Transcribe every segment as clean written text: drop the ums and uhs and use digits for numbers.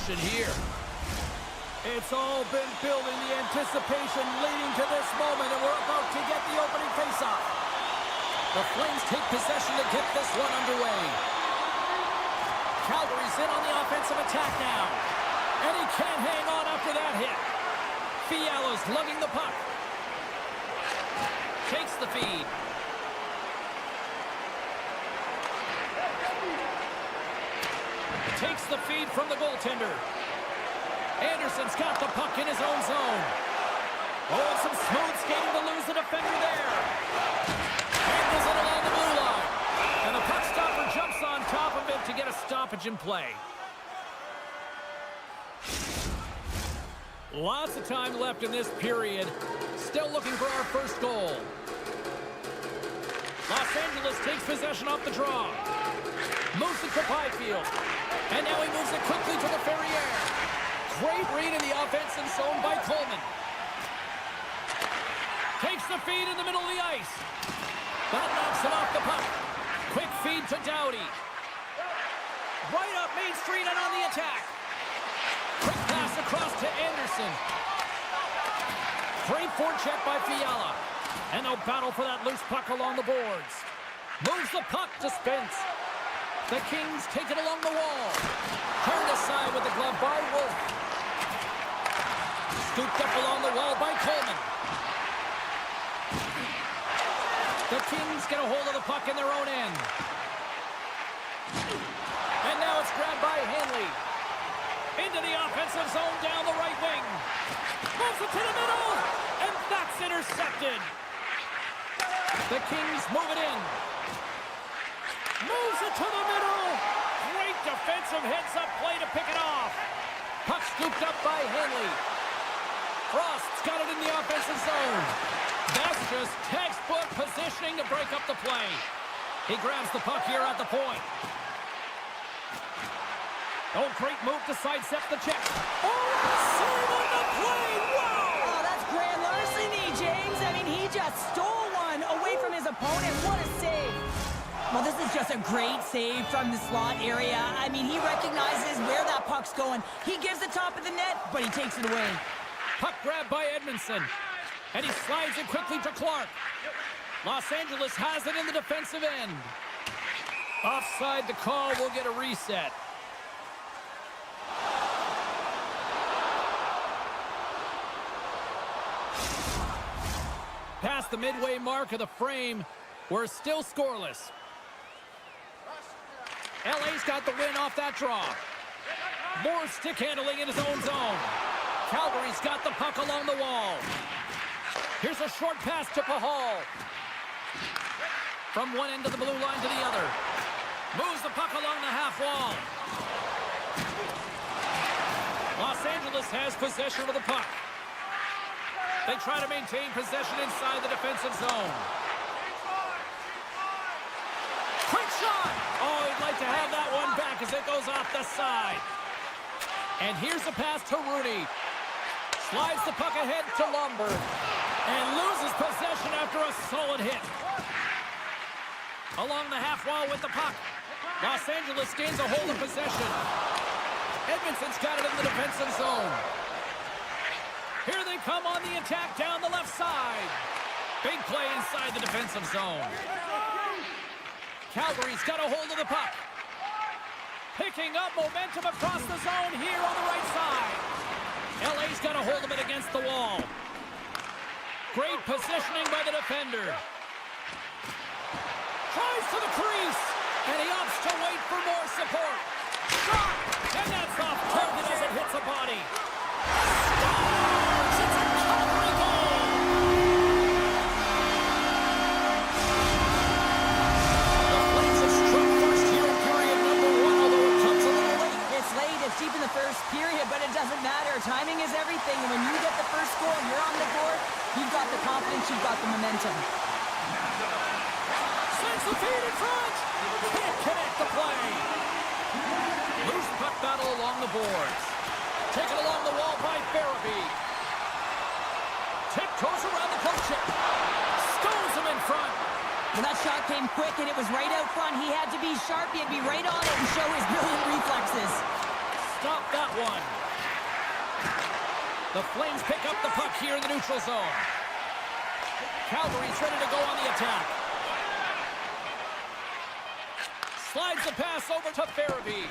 possession here. It's all been building, the anticipation leading to this moment, and we're about to get the opening faceoff. The Flames take possession to get this one underway. Calgary's in on the offensive attack now. And he can't hang on after that hit. Fiala's lugging the puck. Takes the feed. Takes the feed from the goaltender. Anderson's got the puck in his own zone. Oh, some smooth skating to lose the defender there. Handles it along the blue line. And the puck stopper jumps on top of it to get a stoppage in play. Lots of time left in this period. Still looking for our first goal. Los Angeles takes possession off the draw. Moves it to Byfield. And now he moves it quickly to the Ferrier. Great read in the offensive zone by Coleman. Takes the feed in the middle of the ice. That knocks it off the puck. Quick feed to Doughty. Right up Main Street and on the attack. Quick pass across to Anderson. Great forecheck by Fiala. And they'll battle for that loose puck along the boards. Moves the puck to Spence. The Kings take it along the wall. Turned aside with the glove by Wolf. Scooped up along the wall by Coleman. The Kings get a hold of the puck in their own end. And now it's grabbed by Hanley. Into the offensive zone down the right wing. Moves it to the middle. And that's intercepted. The Kings move it in. Moves it to the middle. Great defensive heads-up play to pick it off. Puck scooped up by Hanley. Frost's got it in the offensive zone. That's just textbook positioning to break up the play. He grabs the puck here at the point. Oh, great move to sidestep the check. Oh, save on the play! Wow! Oh, that's grand larceny, James. I mean, he just stole one away from his opponent. What a save. Well, this is just a great save from the slot area. I mean, he recognizes where that puck's going. He gives the top of the net, but he takes it away. Puck grabbed by Edmondson. And he slides it quickly to Clark. Los Angeles has it in the defensive end. Offside the call. Will get a reset. Past the midway mark of the frame, we're still scoreless. LA's got the win off that draw. More stick handling in his own zone. Calgary's got the puck along the wall. Here's a short pass to Pahal. From one end of the blue line to the other. Moves the puck along the half wall. Los Angeles has possession of the puck. They try to maintain possession inside the defensive zone. Quick shot! Oh, he'd like to have that one back as it goes off the side. And here's a pass to Rooney. Slides the puck ahead to Lomberg. And loses possession after a solid hit. Along the half wall with the puck. Los Angeles gains a hold of possession. Edmondson's got it in the defensive zone. Here they come on the attack down the left side. Big play inside the defensive zone. Calgary's got a hold of the puck. Picking up momentum across the zone here on the right side. LA's got a hold of it against the wall. Great positioning by the defender. Tries to the crease. And he opts to wait for more support. Shot! And that's off target as it hits a body. Scores! It's a Calgary goal! The Flames have struck first here in period number 1, although it comes a little late. It's late, it's deep in the first period, but it doesn't matter. Timing is everything, and when you get the first goal and you're on the board, you've got the confidence, you've got the momentum. Sends the feed in front! Can't connect the play! Loose puck battle along the boards. Taken along the wall by Farabee. Tiptoes around the poke check. Stones him in front. Well, that shot came quick, and it was right out front. He had to be sharp. He had to be right on it and show his brilliant reflexes. stop that one. The Flames pick up the puck here in the neutral zone. Calgary's ready to go on the attack. Slides the pass over to Farabee.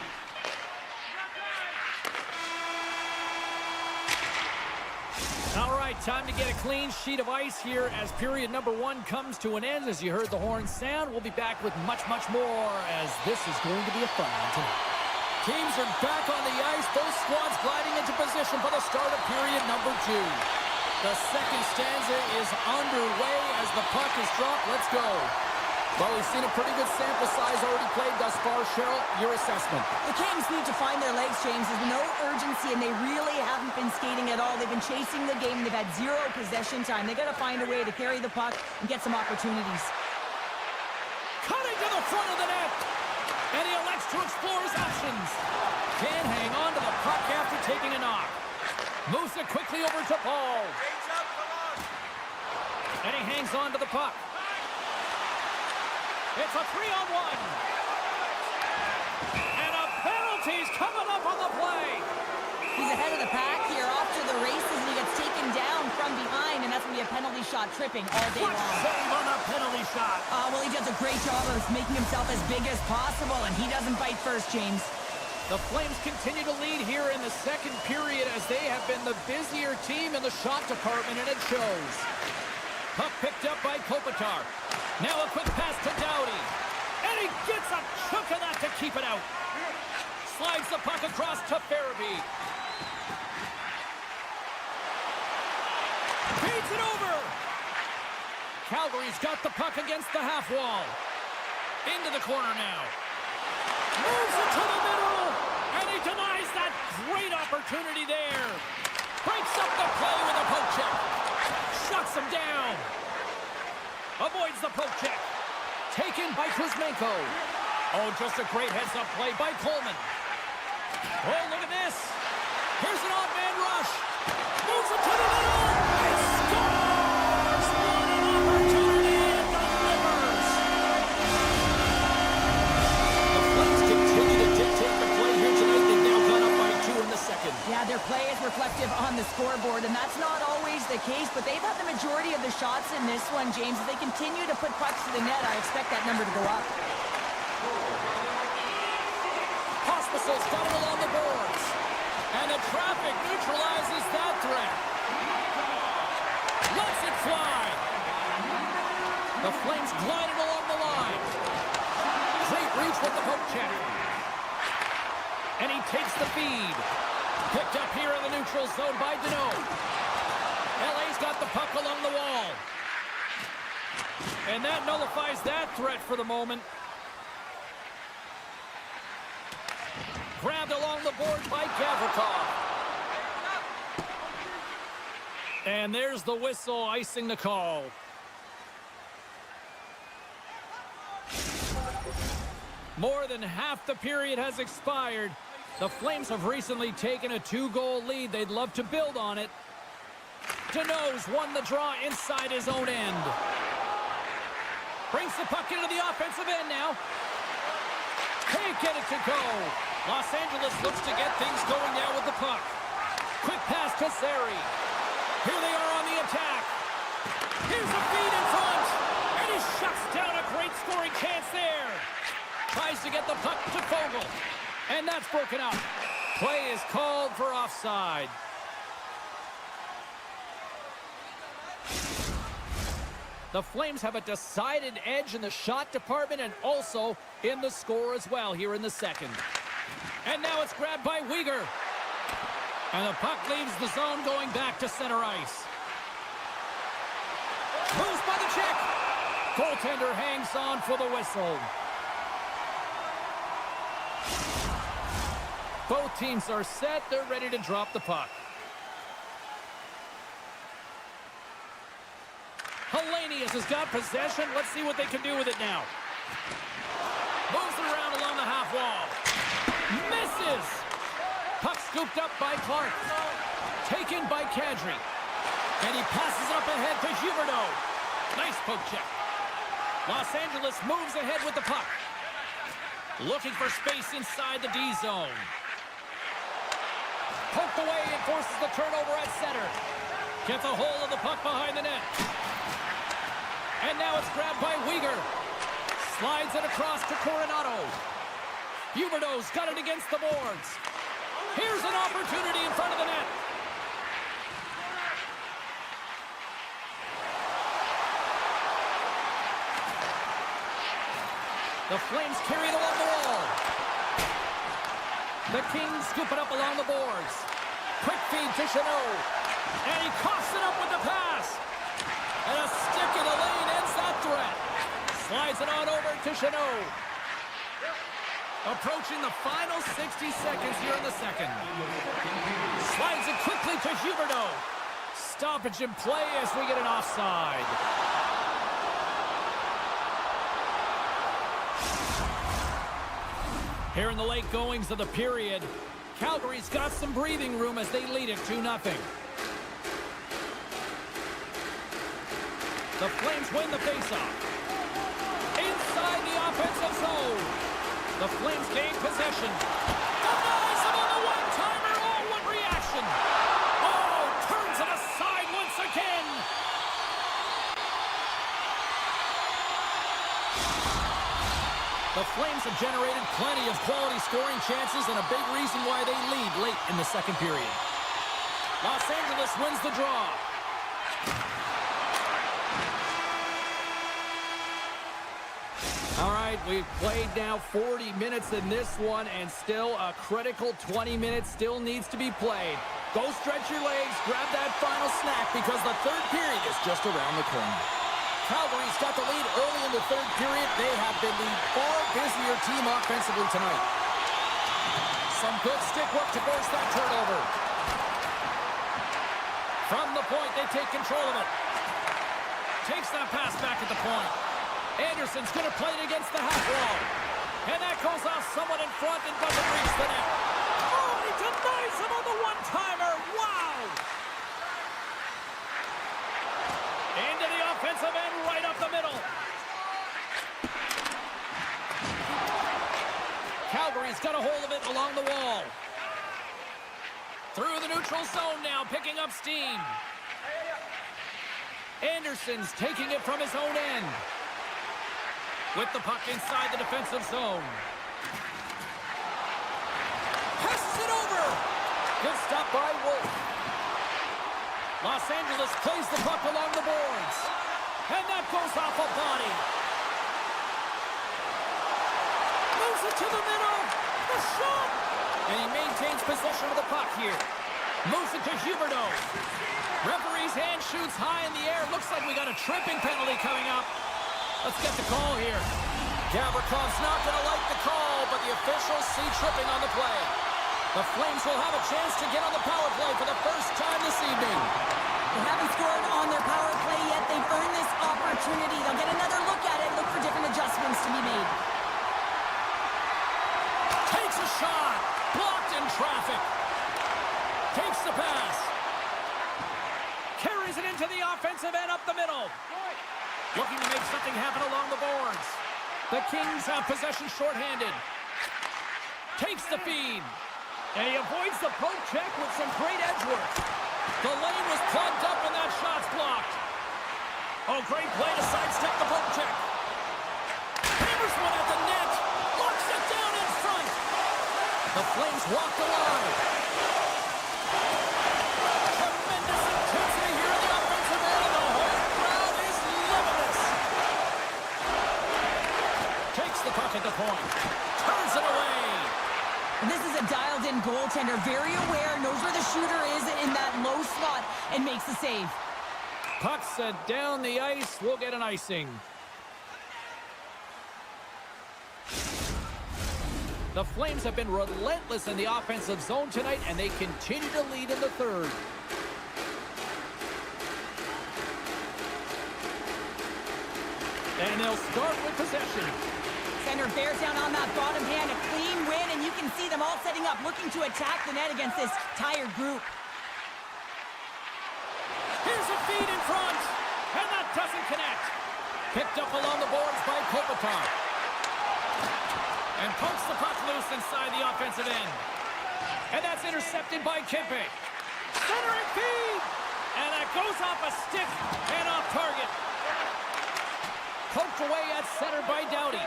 All right, time to get a clean sheet of ice here as period number 1 comes to an end. As you heard the horn sound, we'll be back with much, much more as this is going to be a fun one tonight. Teams are back on the ice. Both squads gliding into position for the start of period number 2. The second stanza is underway as the puck is dropped. Let's go. Well, we've seen a pretty good sample size already played thus far. Cheryl, your assessment. The Kings need to find their legs, James. There's no urgency, and they really haven't been skating at all. They've been chasing the game. They've had 0 possession time. They've got to find a way to carry the puck and get some opportunities. Cutting to the front of the net. And he elects to explore his options. Can't hang on to the puck after taking a knock. Moves it quickly over to Paul. And he hangs on to the puck. It's a 3-on-1. And a penalty's coming up on the play. He's ahead of the pack here, off to the races, and he gets taken down from behind, and that's going to be a penalty shot tripping all day long. Save on a penalty shot. Well, he does a great job of making himself as big as possible, and he doesn't bite first, James. The Flames continue to lead here in the second period as they have been the busier team in the shot department, and it shows. Puck picked up by Kopitar. Now a quick pass to Doughty. And he gets a chunk of that to keep it out. Slides the puck across to Farabee. Feeds it over. Calgary's got the puck against the half wall. Into the corner now. Moves it to the middle. And he denies that great opportunity there. Breaks up the play with a poke check. Shuts him down. Avoids the poke check. Taken by Kuzmenko. Oh, just a great heads-up play by Coleman. Oh, look at this. Here's an odd-man rush. Moves it to the middle. And scores! What an opportunity and delivers. The Flames continue to dictate the play here tonight. They've now gone up by 2 in the second. Yeah, their play is reflective on the scoreboard, and that's not always the case, but they've had the majority of the shots in this one, James. If they continue to put pucks to the net, I expect that number to go up. Hospital's got it along the boards. And the traffic neutralizes that threat. Lets it fly. The Flames gliding along the line. Great reach with the poke check. And he takes the feed. Picked up here in the neutral zone by Deneau. LA's got the puck along the wall. And that nullifies that threat for the moment. Grabbed along the boards by Gavrikov. And there's the whistle icing the call. More than half the period has expired. The Flames have recently taken a 2-goal lead. They'd love to build on it. Deneau's won the draw inside his own end. Brings the puck into the offensive end now. Can't get it to go. Los Angeles looks to get things going now with the puck. Quick pass to Zary. Here they are on the attack. Here's a feed in front. And he shuts down a great scoring chance there. Tries to get the puck to Fogle. And that's broken up. Play is called for offside. The Flames have a decided edge in the shot department and also in the score as well here in the second. And now it's grabbed by Weegar. And the puck leaves the zone going back to center ice. Moves by the check. Goaltender hangs on for the whistle. Both teams are set. They're ready to drop the puck. Hellenius has got possession. Let's see what they can do with it now. Moves it around along the half wall. Misses. Puck scooped up by Clark. Taken by Kadri. And he passes it up ahead to Huberdeau. Nice poke check. Los Angeles moves ahead with the puck. Looking for space inside the D zone. poked away and forces the turnover at center. Gets a hold of the puck behind the net. And now it's grabbed by Weegar. Slides it across to Coronado. Huberdeau's got it against the boards. Here's an opportunity in front of the net. The Flames carry it along the wall. The Kings scoop it up along the boards. Quick feed to Chanot. And he coughs it up with the pass. And a stick in the lane ends that threat. Slides it on over to Chanot. Approaching the final 60 seconds here in the second. Slides it quickly to Huberdeau. Stoppage in play as we get an offside. Here in the late goings of the period, Calgary's got some breathing room as they lead it 2-0. The Flames win the faceoff. Inside the offensive zone. The Flames gain possession. Denies him on the one-timer. Oh, what reaction. Oh, turns it aside once again. The Flames have generated plenty of quality scoring chances and a big reason why they lead late in the second period. Los Angeles wins the draw. All right, we've played now 40 minutes in this one, and still a critical 20 minutes still needs to be played. Go stretch your legs, grab that final snack, because the third period is just around the corner. Calgary's got the lead early in the third period. They have been the far busier team offensively tonight. Some good stick work to force that turnover. From the point, they take control of it. Takes that pass back at the point. Anderson's going to play it against the half wall. And that goes off someone in front and doesn't reach the net. Oh, he denies him on the one-timer. Wow! Into the offensive end, right up the middle. Calgary's got a hold of it along the wall. Through the neutral zone now, picking up steam. Anderson's taking it from his own end. With the puck inside the defensive zone. Passes it over. Good stop by Wolf. Los Angeles plays the puck along the boards. And that goes off a body. Moves it to the middle. The shot. And he maintains possession of the puck here. Moves it to Huberdeau. Referee's hand shoots high in the air. Looks like we got a tripping penalty coming up. Let's get the call here. Gavrikov's not going to like the call, but the officials see tripping on the play. The Flames will have a chance to get on the power play for the first time this evening. They haven't scored on their power play yet. They've earned this opportunity. They'll get another look at it, look for different adjustments to be made. Takes a shot. Blocked in traffic. Takes the pass. Carries it into the offensive end up the middle. Looking to make something happen along the boards. The Kings have possession shorthanded. Takes the feed. And he avoids the poke check with some great edge work. The lane was plugged up and that shot's blocked. Oh, great play to sidestep the poke check. Hammers one at the net. Locks it down in front. The Flames walk the line. Tremendous intensity here in the offensive end, and the whole crowd is loving this. Takes the puck at the point. Turns it away. This is a dialed-in goaltender, very aware, knows where the shooter is in that low slot, and makes the save. Puck set down the ice. We'll get an icing. The Flames have been relentless in the offensive zone tonight, and they continue to lead in the third. And they'll start with possession. Center bears down on that bottom hand, a clean win, and you can see them all setting up, looking to attack the net against this tired group. Here's a feed in front, and that doesn't connect. Picked up along the boards by Kopitar. And pokes the puck loose inside the offensive end. And that's intercepted by Kempe. Centering feed! And that goes off a stick and off target. Poked away at center by Doughty.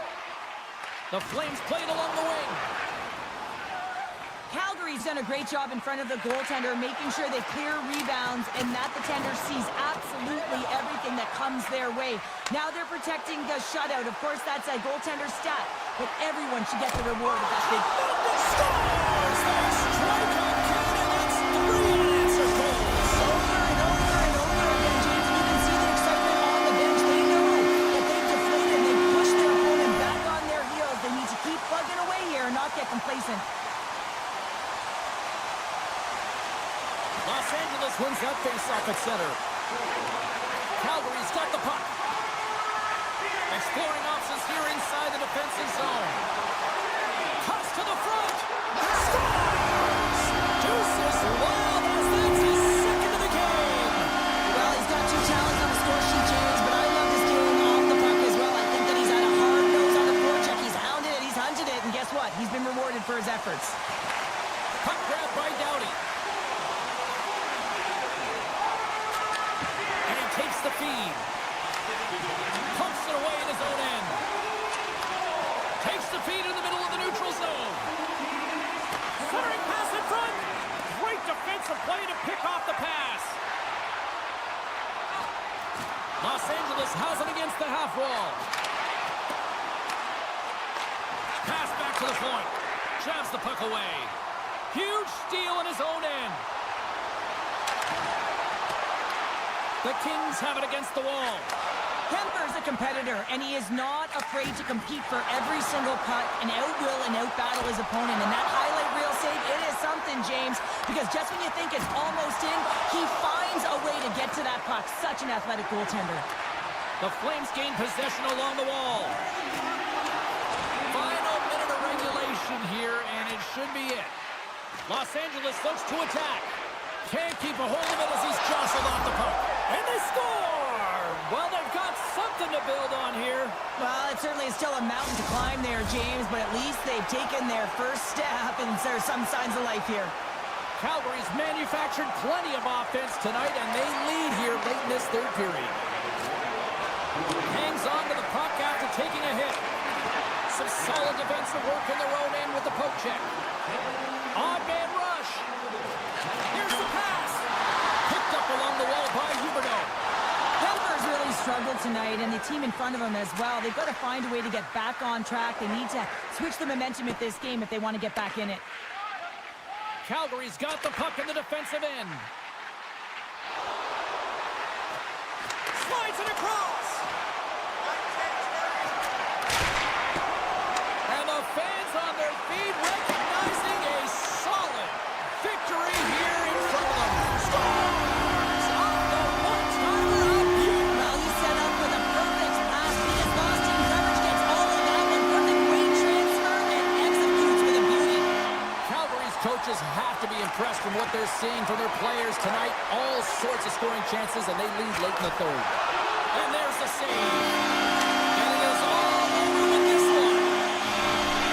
The Flames played along the wing. Calgary's done a great job in front of the goaltender, making sure they clear rebounds and that the tender sees absolutely everything that comes their way. Now they're protecting the shutout. Of course, that's a goaltender stat, but everyone should get the reward of that big... Scores! There's Tryku again, and that's 3 unanswered goals. Over and over and over again, James, and you can see the excitement on the bench. They know that they've deflated, they've pushed their opponent back on their heels. They need to keep plugging away here and not get complacent. Los Angeles wins that face-off at center. Calgary's got the puck. Exploring options here inside the defensive zone. Cuts to the front. Scores! Deuces Wild as that's his second of the game. Well, he's got 2 talents on the score sheet, James, but I love his game off the puck as well. I think that he's had a hard nose on the forecheck. He's hounded it, he's hunted it, and guess what? He's been rewarded for his efforts. Puck grab by Doughty. Takes the feed. Pumps it away in his own end. Takes the feed in the middle of the neutral zone. Centering pass in front. Great defensive play to pick off the pass. Los Angeles has it against the half wall. Pass back to the point. Jabs the puck away. Huge steal in his own end. The Kings have it against the wall. Kemper's a competitor, and he is not afraid to compete for every single puck and outwill and outbattle his opponent. And that highlight reel save, it is something, James, because just when you think it's almost in, he finds a way to get to that puck. Such an athletic goaltender. The Flames gain possession along the wall. Final minute of regulation here, and it should be it. Los Angeles looks to attack. Can't keep a hold of it as he's jostled off the puck. And they score! Well, they've got something to build on here. Well, it certainly is still a mountain to climb there, James, but at least they've taken their first step, and there's some signs of life here. Calgary's manufactured plenty of offense tonight, and they lead here late in this third period. Hangs on to the puck after taking a hit. Some solid defensive work in their own end with the poke check. Odd man rush. Here's the pass. Picked up along the wall by Huberdeau. Kemper's really struggled tonight, and the team in front of him as well. They've got to find a way to get back on track. They need to switch the momentum at this game if they want to get back in it. Calgary's got the puck in the defensive end. Slides it across. And the fans on their feet recognizing a solid victory here in front of them. Scores off the one-timer out here. Well, he set up with a perfect pass. Because lost team coverage gets all of that, and from the great transfer and executes with a beauty. Calgary's coaches have to be impressed from what they're seeing from their players tonight. All sorts of scoring chances, and they lead late in the third. And there's the save. And it is all over with this one.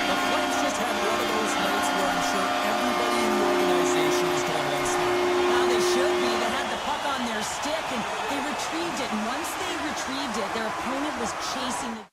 The Flames just had one of those nights where I'm sure everybody in the organization is going to smile. Now they should be. They had the puck on their stick, and they retrieved it. And once they retrieved it, their opponent was chasing the...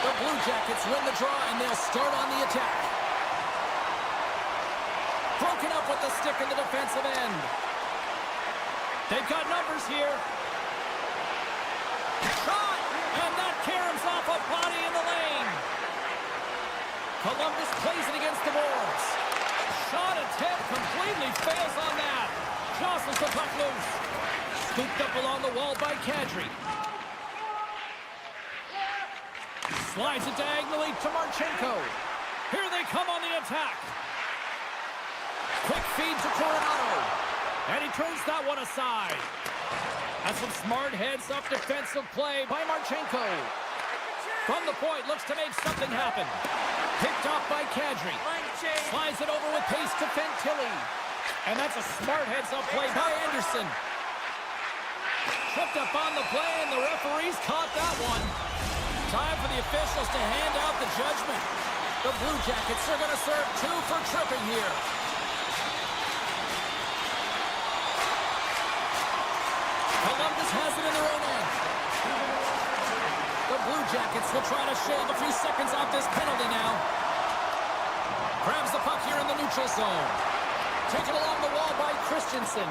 The Blue Jackets win the draw, and they'll start on the attack. Broken up with the stick in the defensive end. They've got numbers here. Shot! And that caroms off a body in the lane. Columbus plays it against the boards. Shot attempt completely fails on that. Jostles the puck loose. Scooped up along the wall by Kadri. Slides it diagonally to Marchenko. Here they come on the attack. Quick feed to Coronado. And he turns that one aside. That's some smart heads-up defensive play by Marchenko. From the point, looks to make something happen. Picked off by Kadri. Slides it over with pace to Fantilli. And that's a smart heads-up play by Anderson. Tripped up on the play, and the referees caught that one. Time for the officials to hand out the judgment. The Blue Jackets are going to serve 2 for tripping here. Columbus has it in their own end. The Blue Jackets will try to shave a few seconds off this penalty now. Grabs the puck here in the neutral zone. Taken along the wall by Christensen.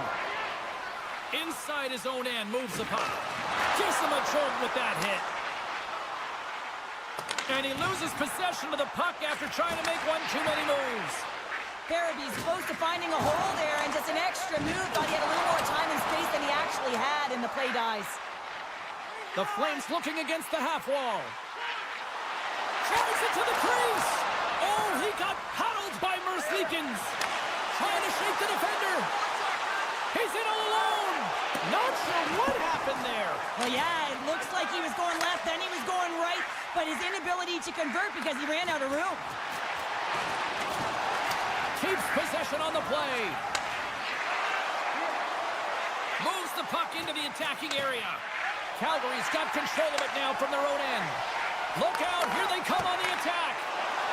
Inside his own end, moves the puck. Gives him a jolt with that hit. And he loses possession of the puck after trying to make one too many moves. Farabee's close to finding a hole there, and just an extra move. Thought he had a little more time and space than he actually had, and the play dies. The Flames looking against the half wall. Drives it to the crease. Oh, he got paddled by Merzlikins. Trying to shake the defender. He's in all alone. Not sure what happened there. Well, yeah, it looks like he was going left, then he was going right, but his inability to convert because he ran out of room. Keeps possession on the play. Moves the puck into the attacking area. Calgary's got control of it now from their own end. Look out, here they come on the attack.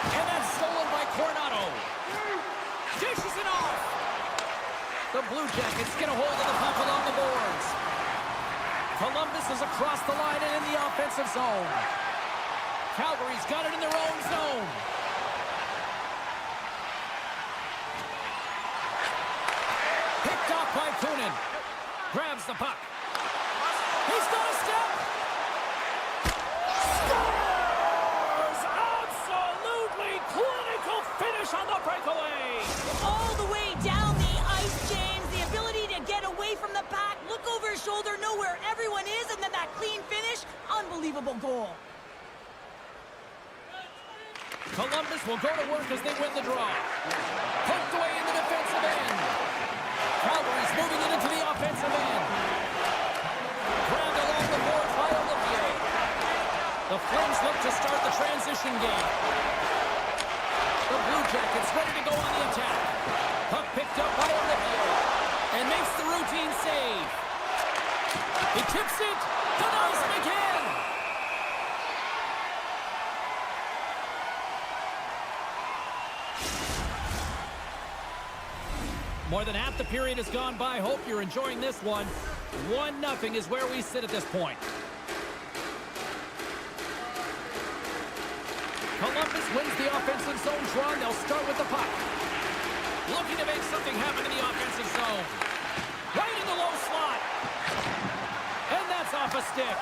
And that's stolen by Coronado. Dishes it off. The Blue Jackets get a hold of the puck along the boards. Columbus is across the line and in the offensive zone. Calgary's got it in their own zone. Picked off by Kunin. Grabs the puck. He's got a step. Scores! Absolutely clinical finish on the breakaway. All the way down the ice, James. The ability to get away from the pack, look over his shoulder, know where everyone is, and then that clean finish. Unbelievable goal. Columbus will go to work as they win the draw. Poked away in the defensive end. Calgary's moving it into the offensive end. Grabbed along the boards by Olivier. The Flames look to start the transition game. The Blue Jackets ready to go on the attack. Puck picked up by Olivier. And makes the routine save. He tips it. Denies it again. More than half the period has gone by. Hope you're enjoying this one. 1-0 is where we sit at this point. Columbus wins the offensive zone draw, and they'll start with the puck. Looking to make something happen in the offensive zone. Right in the low slot. And that's off a stick.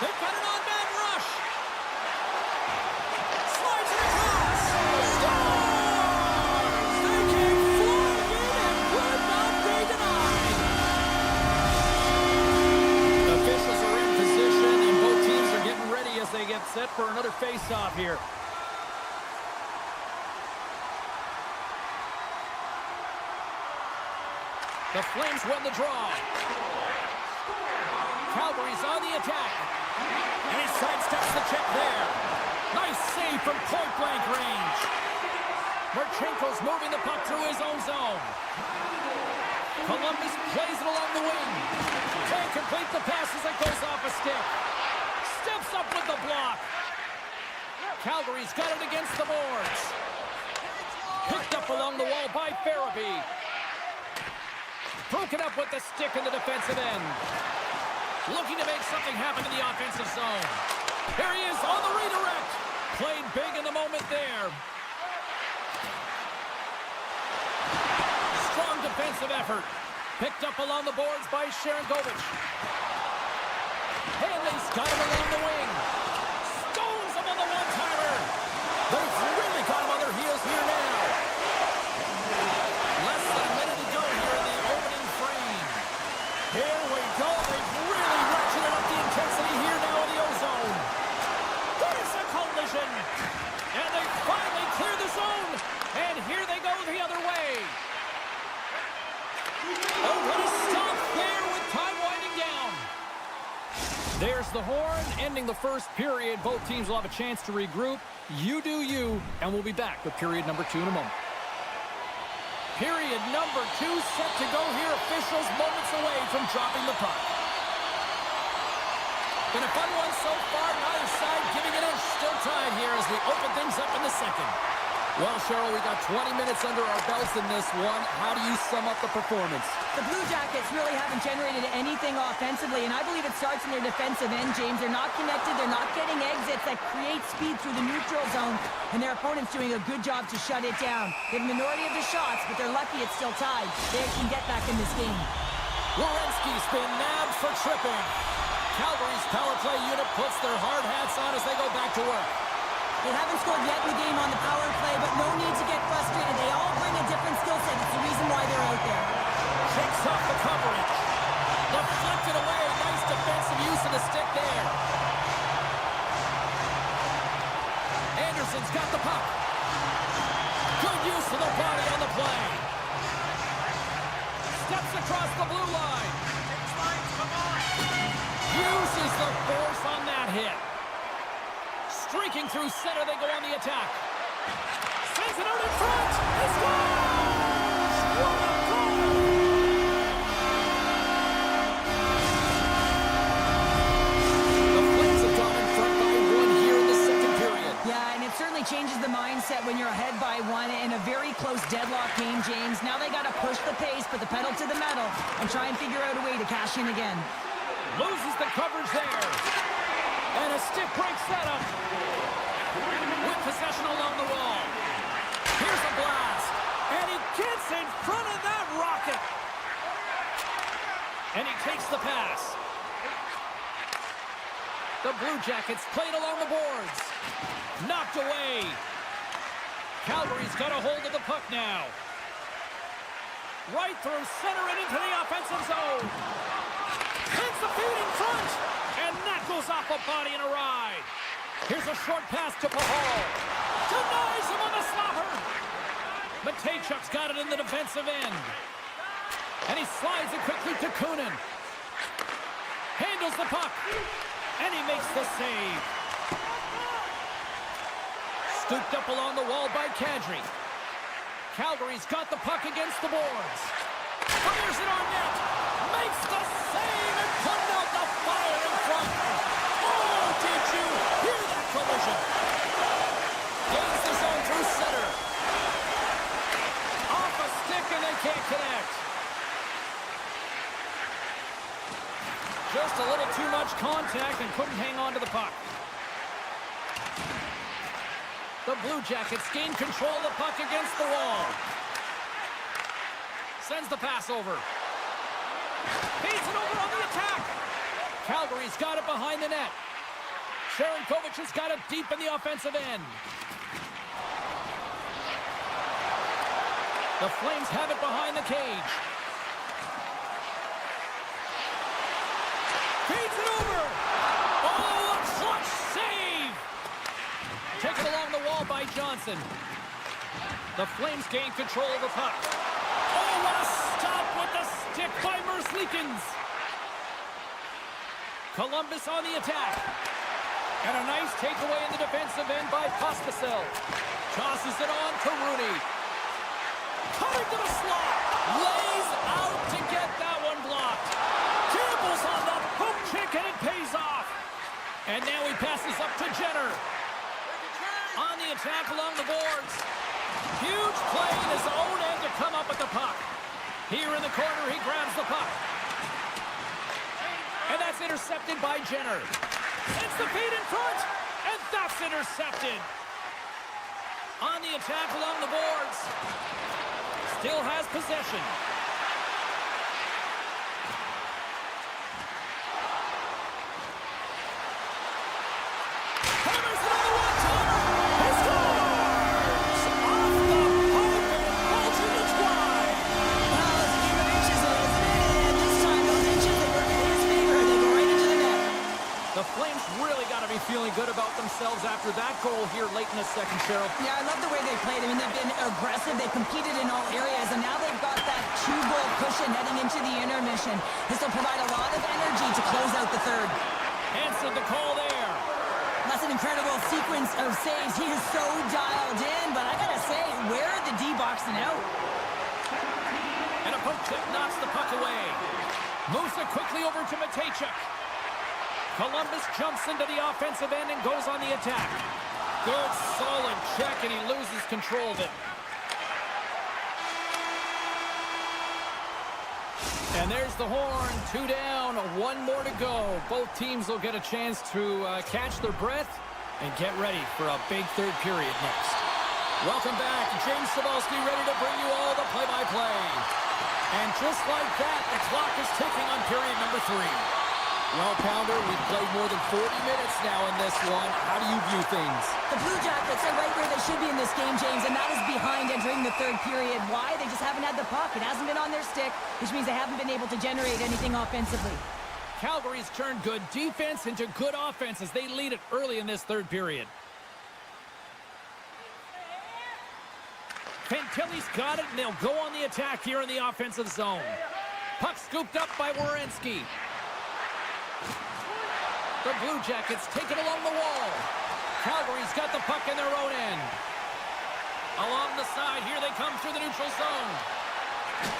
They've got an on-man rush. Slides it across. Scores! They came flying in and would not be denied. Officials are in position, and both teams are getting ready as they get set for another face-off here. The Flames win the draw. Calgary's on the attack. And he sidesteps the check there. Nice save from point-blank range. Marchenko's moving the puck through his own zone. Columbus plays it along the wing. Can't complete the pass as it goes off a stick. Steps up with the block. Calgary's got it against the boards. Picked up along the wall by Farabee. Broken up with the stick in the defensive end. Looking to make something happen in the offensive zone. Here he is on the redirect. Played big in the moment there. Strong defensive effort. Picked up along the boards by Sharangovich. Hanley's got him along the wing. Stones him on the one-timer. They've really got him on their heels here now. Less than a minute to go here in the opening frame. Here we go. They've really ratcheted up the intensity here now in the O-zone. There's a collision. And they finally clear the zone. And here they go the other way. Oh, what a stop there with time winding down. There's the horn, ending the first period. Both teams will have a chance to regroup. You do you, and we'll be back with period number 2 in a moment. Period number 2 set to go here. Officials moments away from dropping the puck. Been a fun one so far. Neither side giving an inch. Still tied here as we open things up in the second. Well, Cheryl, we got 20 minutes under our belts in this one. How do you sum up the performance? The Blue Jackets really haven't generated anything offensively, and I believe it starts in their defensive end, James. They're not connected. They're not getting exits that create speed through the neutral zone, and their opponent's doing a good job to shut it down. They have a minority of the shots, but they're lucky it's still tied. They can get back in this game. Werenski's been nabbed for tripping. Calgary's power play unit puts their hard hats on as they go back to work. They haven't scored yet in the game on the power play, but no need to get frustrated. They all bring a different skill set. It's the reason why they're out there. Shakes off the coverage. Deflected away. Nice defensive use of the stick there. Anderson's got the puck. Good use of the body on the play. Steps across the blue line. Uses the force on that hit. Streaking through center, they go on the attack. Sends it out in front. He scores! What a goal! The Flames have gone in front by 1 here in the second period. Yeah, and it certainly changes the mindset when you're ahead by 1 in a very close deadlock game, James. Now they got to push the pace, put the pedal to the metal, and try and figure out a way to cash in again. Loses the coverage there. And a stick break setup. With possession along the wall. Here's a blast. And he gets in front of that rocket. And he takes the pass. The Blue Jackets played along the boards. Knocked away. Calgary's got a hold of the puck now. Right through center and into the offensive zone. Sends the feed in front. And that goes off a body and a ride. Here's a short pass to Pahal. Denies him on the slapper. Matejchuk's got it in the defensive end. And he slides it quickly to Kunin. Handles the puck. And he makes the save. Scooped up along the wall by Kadri. Calgary's got the puck against the boards. Fires it on net. Makes the save and put out the fire in front. Oh, did you hear that collision? Gains the zone through center. Off a stick and they can't connect. Just a little too much contact and couldn't hang on to the puck. The Blue Jackets gain control of the puck against the wall. Sends the pass over. Feeds it over on the attack. Calgary's got it behind the net. Sharangovich has got it deep in the offensive end. The Flames have it behind the cage. Feeds it over. Oh, a clutch save. Taken along the wall by Johnson. The Flames gain control of the puck. Oh, what a stop with the stick by Merzlikins. Columbus on the attack. And a nice takeaway in the defensive end by Pospisil. Tosses it on to Rooney. Coming to the slot. Lays out to get that one blocked. Gambles on the poke check and it pays off. And now he passes up to Jenner. On the attack along the boards. Huge play in his own end to come up with the puck. Here in the corner, he grabs the puck. And that's intercepted by Jenner. It's the feed in front, and that's intercepted. On the attack along the boards. Still has possession. Hammers it on the one-timer. He scores! Off the poke, and it falls in its wide. Well, it's a game of inches, isn't it? And this time, those inches, they work in his favor. They go right into the net. The Flames really got to be feeling good about themselves after that goal here late in the second, Cheryl. Yeah, I love the way they played. I mean, they've been aggressive. They competed in all areas, and now they've got that two-goal cushion heading into the intermission. This will provide a lot of energy to close out the third. Answered the call there. That's an incredible sequence of saves. He is so dialed in, but I gotta say, where are the D boxing out? And a poke check knocks the puck away. Moves it quickly over to Matejchuk. Columbus jumps into the offensive end and goes on the attack. Good, solid check, and he loses control of it. And there's the horn. 2 down, 1 more to go. Both teams will get a chance to catch their breath and get ready for a big third period next. Welcome back. James Cybulski ready to bring you all the play-by-play. And just like that, the clock is ticking on period number 3. Well, Pounder, we've played more than 40 minutes now in this one. How do you view things? The Blue Jackets are right where they should be in this game, James, and that is behind entering the third period. Why? They just haven't had the puck. It hasn't been on their stick, which means they haven't been able to generate anything offensively. Calgary's turned good defense into good offense as they lead it early in this third period. Fantilli's got it, and they'll go on the attack here in the offensive zone. Puck scooped up by Werenski. The Blue Jackets take it along the wall. Calgary's got the puck in their own end. Along the side, here they come through the neutral zone.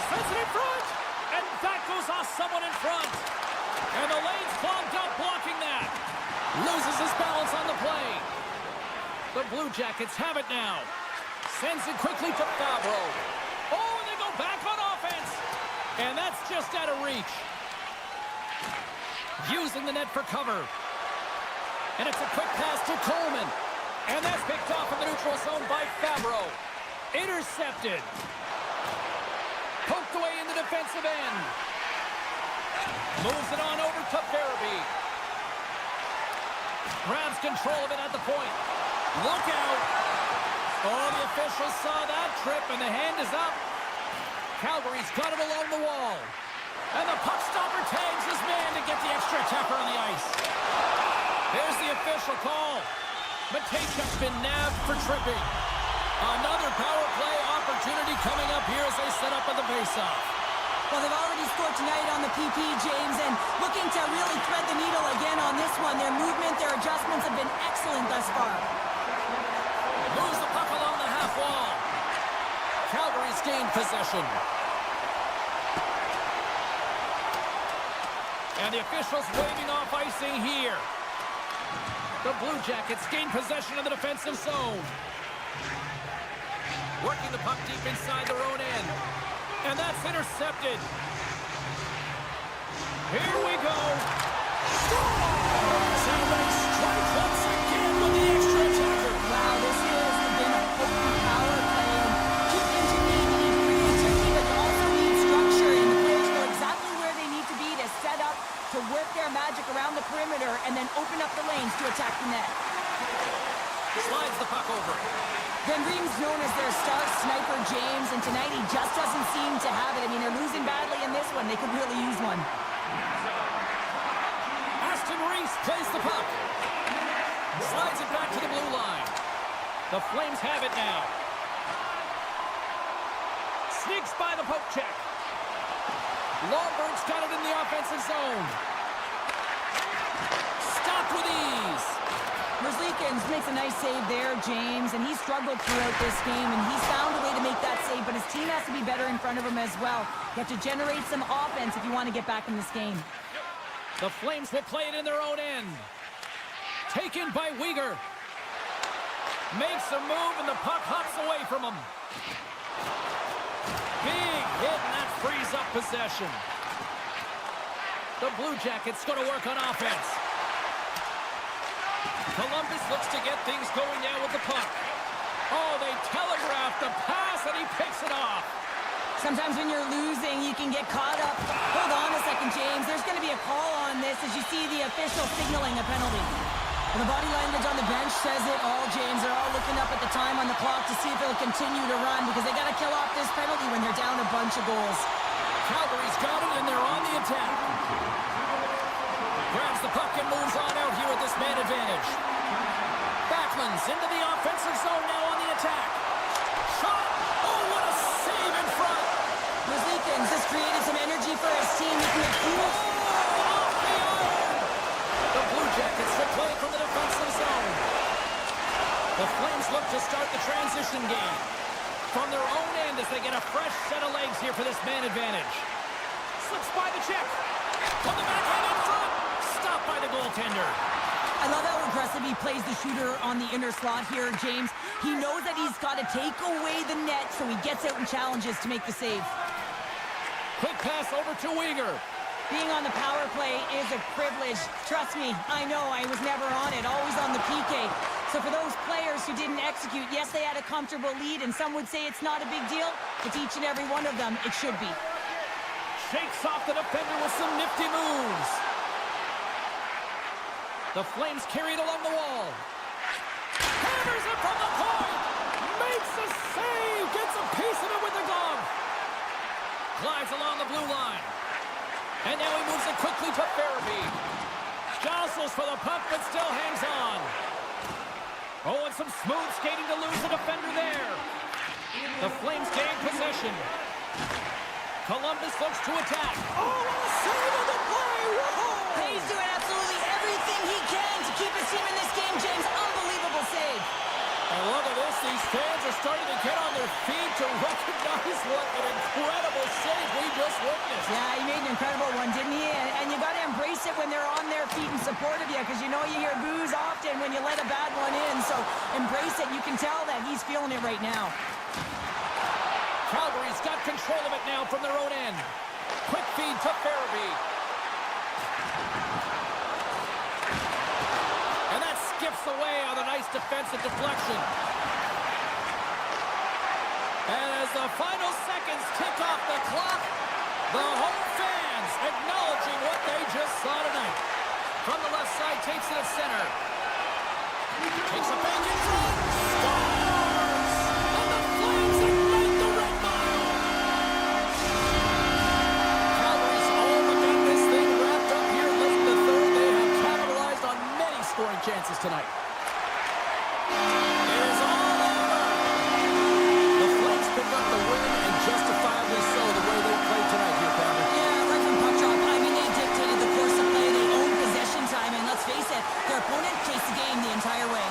Sends it in front, and that goes off someone in front. And the lane's clogged up, blocking that. Loses his balance on the play. The Blue Jackets have it now. Sends it quickly to Fabro. Oh, and they go back on offense. And that's just out of reach. Using the net for cover. And it's a quick pass to Coleman. And that's picked off in the neutral zone by Fabro. Intercepted. Poked away in the defensive end. Moves it on over to Farabee. Grabs control of it at the point. Look out. Oh, the officials saw that trip, and the hand is up. Calgary's got it along the wall. And the puck stopper tags his man to get the extra attacker on the ice. There's the official call. Matejchuk's been nabbed for tripping. Another power play opportunity coming up here as they set up at the faceoff. Well, they've already scored tonight on the PP, James, and looking to really thread the needle again on this one. Their movement, their adjustments have been excellent thus far. Moves the puck along the half wall. Calgary's gained possession. And the officials waving off icing here. The Blue Jackets gain possession of the defensive zone. Working the puck deep inside their own end. And that's intercepted. Here we go. Scores! And they strike once again with the extra attacker. Wow, this has been a potent power play. Keep engineering, you need creativity, but you also need structure, and the players know exactly where they need to be to set up, to work their magic around the perimeter, and then open up the lanes to attack the net. Slides the puck over. Van Riemen's known as their star sniper, James, and tonight he just doesn't seem to have it. I mean, they're losing badly in this one. They could really use one. Aston Reese plays the puck. Slides it back to the blue line. The Flames have it now. Sneaks by the poke check. Lomberg's got it in the offensive zone. Stopped with ease. Merzlikins makes a nice save there, James, and he struggled throughout this game, and he's found a way to make that save, but his team has to be better in front of him as well. You have to generate some offense if you want to get back in this game. The Flames will play it in their own end. Taken by Weegar. Makes a move, and the puck hops away from him. Big hit, and that frees up possession. The Blue Jackets going to work on offense. Columbus looks to get things going now with the puck. Oh, they telegraph the pass, and he picks it off. Sometimes when you're losing, you can get caught up. Hold on a second, James. There's going to be a call on this as you see the official signaling a penalty. Well, the body language on the bench says it all, James. They're all looking up at the time on the clock to see if they'll continue to run because they got to kill off this penalty when they're down a bunch of goals. Calgary's got it, and they're on the attack. Grabs the puck and moves on out here with this man advantage. Backman's into the offensive zone now on the attack. Shot! Oh, what a save in front! Grisza just created some energy for his team. He can accuse. Off the iron! The Blue Jackets to play from the defensive zone. The Flames look to start the transition game from their own end as they get a fresh set of legs here for this man advantage. Slips by the check. From the backhand in front. Stopped by the goaltender. I love how aggressive he plays the shooter on the inner slot here, James. He knows that he's got to take away the net, so he gets out and challenges to make the save. Quick pass over to Uyghur. Being on the power play is a privilege. Trust me, I know I was never on it, always on the PK. So for those players who didn't execute, yes, they had a comfortable lead, and some would say it's not a big deal. It's each and every one of them. It should be. Shakes off the defender with some nifty moves. The Flames carry it along the wall. Hammers it from the point. Makes a save. Gets a piece of it with the glove. Glides along the blue line. And now he moves it quickly to Farabee. Jostles for the puck, but still hangs on. Oh, and some smooth skating to lose the defender there. The Flames gain possession. Columbus looks to attack. Oh, what a save on the play! Whoa! He's doing absolutely everything he can to keep his team in this game, James. Unbelievable save. And look at this. These fans are starting to get on their feet to recognize what an incredible save we just witnessed. Yeah, he made an incredible one, didn't he? And you got to embrace it when they're on their feet in support of you because you know you hear boos often when you let a bad one in. So embrace it. You can tell that he's feeling it right now. Calgary's got control of it now from their own end. Quick feed to Farabee. And that skips away on a nice defensive deflection. And as the final seconds tick off the clock, the home fans acknowledging what they just saw tonight. From the left side, takes it at center. Takes a bank in front. Scores! And the Flames ignite the red mile. Calgary's all but got this thing wrapped up here late in the third. They have capitalized on many scoring chances tonight. It is all over. The Flames pick up the win, and justifiably so, the way they played tonight here, Pounder. Yeah, right from puck drop. I mean, they dictated the course of play. They owned possession time, and let's face it, their opponent chased the game the entire way.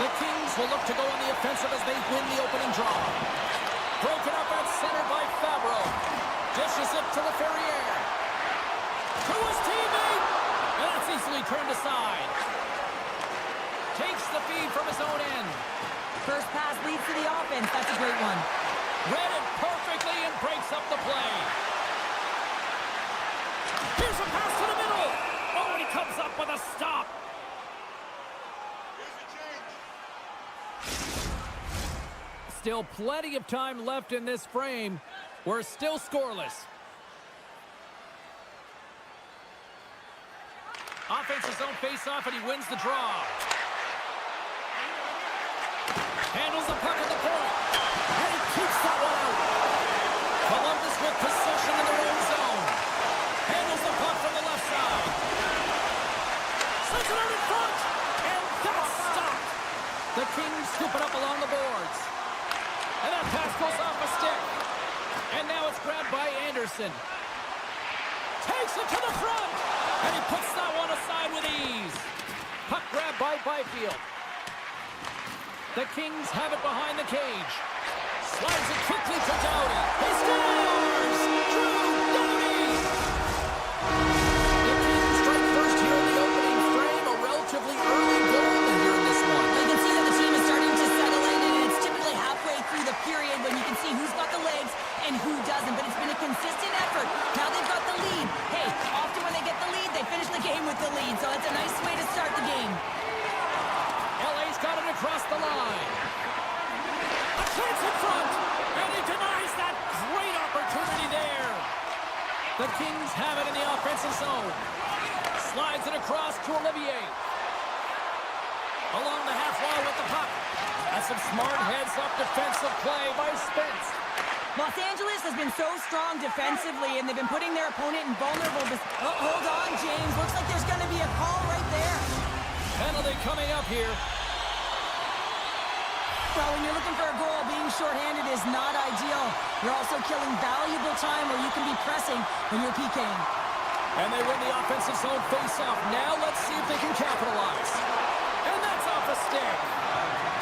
The Kings will look to go on the offensive as they win the opening draw. Broken up at center by Fabro. Dishes it to the Ferrier. To his teammate. And that's easily turned aside. Takes the feed from his own end. First pass leads to the offense. That's a great one. Read it perfectly and breaks up the play. Here's a pass to the middle. Oh, and he comes up with a stop. Still plenty of time left in this frame. We're still scoreless. Offense's own face-off, and he wins the draw. Handles the puck at the point. And he keeps that one out. Columbus with possession in their own zone. Handles the puck from the left side. Sends it out in front. And that's stopped. The Kings scoop it up along the boards. And that pass goes off a stick. And now it's grabbed by Anderson. Takes it to the front. And he puts that one aside with ease. Puck grabbed by Byfield. The Kings have it behind the cage. Slides it quickly to Doughty. He scores! Drew Doughty! The Kings strike first here in the opening frame. A relatively early goal here in this one. You can see that the team is starting to settle in, and it's typically halfway through the period when you can see who's got the legs and who doesn't. But it's been a consistent effort. Now they've got the lead. Hey, often when they get the lead, they finish the game with the lead. So it's a nice way to start the game. LA's got it across the line. A chance in front, and he denies that great opportunity there. The Kings have it in the offensive zone. Slides it across to Olivier. Along the half wall with the puck. That's some smart heads-up defensive play by Spence. Los Angeles has been so strong defensively, and they've been putting their opponent in vulnerable... Oh, hold on, James. Looks like there's going to be a call right there. Penalty coming up here. Well, when you're looking for a goal, being shorthanded is not ideal. You're also killing valuable time where you can be pressing when you're PKing. And they win the offensive zone face-off. Now let's see if they can capitalize. And that's off a stick.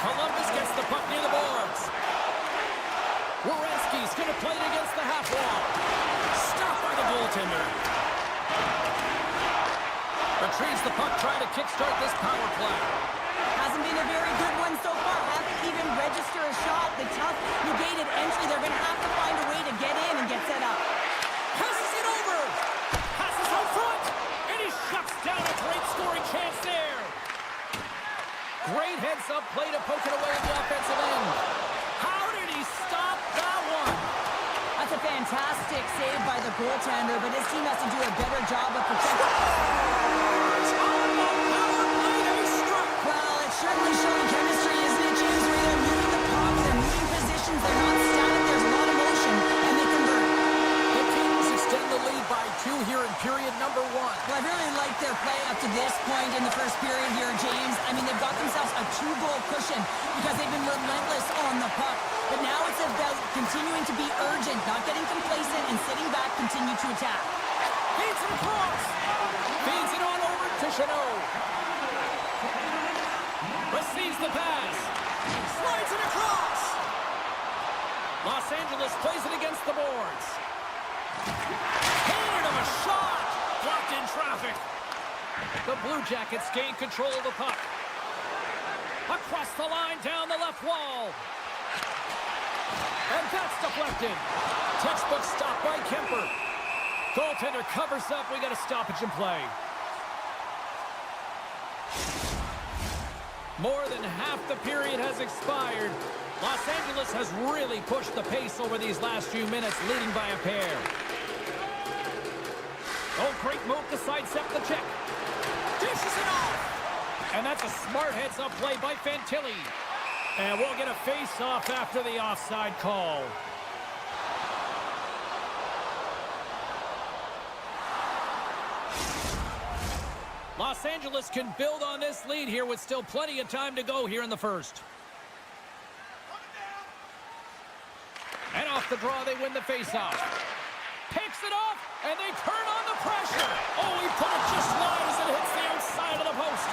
Columbus gets the puck near the boards. Werenski's going to play it against the half wall. Stopped by the goaltender. Retrieves the puck, trying to kickstart this power play. Hasn't been a very good one so far. Haven't even registered a shot. The tough negated entry. They're going to have to find a way to get in and get set up. Passes it over. Passes out front. And he shuts down a great scoring chance there. Great heads-up play to poke it away at the offensive end. How did he stop that one? That's a fantastic save by the goaltender, but his team has to do a better job of protecting. Well, it's certainly showing chemistry, isn't it, James? Where they're moving the puck, they're moving positions, they're not static, there's a lot of motion, and they convert. The Kings extend the lead by 2 here in period number 1. Well, I really like their play up to this point in the first period here, James. I mean, they've got themselves a 2-goal cushion because they've been relentless on the puck. But now it's about continuing to be urgent, not getting complacent, and sitting back, continue to attack. Feeds it across. Feeds it on over to Chanot. Receives the pass. Slides it across. Los Angeles plays it against the boards. Handed him a shot. Blocked in traffic. The Blue Jackets gain control of the puck. Across the line, down the left wall. And that's deflected. Textbook stop by Kemper. Goaltender covers up. We got a stoppage in play. More than half the period has expired. Los Angeles has really pushed the pace over these last few minutes, leading by a pair. Oh, great move to sidestep the check. Dishes it off. And that's a smart heads-up play by Fantilli. And we'll get a face-off after the offside call. Los Angeles can build on this lead here with still plenty of time to go here in the first. And off the draw, they win the face-off. Picks it off, and they turn on the pressure. Oh, he put it just wide as it hits the outside of the post.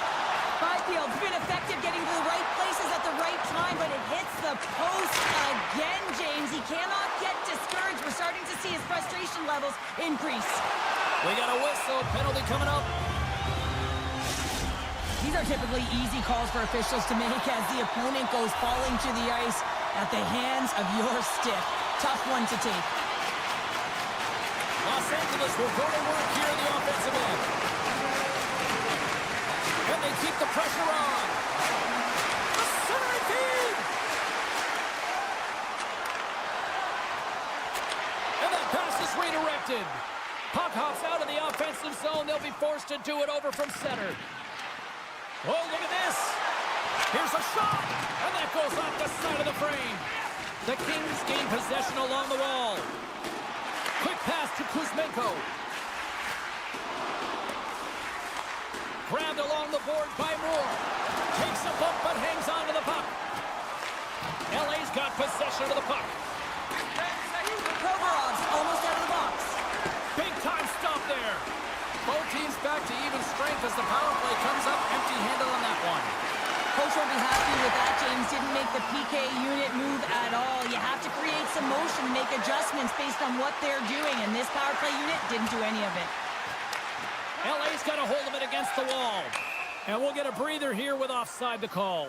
Byfield's been effective getting to the right places time, but it hits the post again, James. He cannot get discouraged. We're starting to see his frustration levels increase. We got a whistle. Penalty coming up. These are typically easy calls for officials to make as the opponent goes falling to the ice at the hands of your stick. Tough one to take. Los Angeles will go to work here in the offensive end. And they keep the pressure on. The center feed! And that pass is redirected. Puck hops out of the offensive zone. They'll be forced to do it over from center. Oh, look at this. Here's a shot. And that goes off the side of the frame. The Kings gain possession along the wall. Quick pass to Kuzmenko. Grabbed along the boards by Moore. Takes a bump but hangs on to the puck. LA's got possession of the puck. Provorov's almost out of the box. Big time stop there. Both teams back to even strength as the power play comes up empty-handed on that one. Coach won't be happy with that. James didn't make the PK unit move at all. You have to create some motion, make adjustments based on what they're doing, and this power play unit didn't do any of it. LA's got a hold of it against the wall. And we'll get a breather here with offside the call.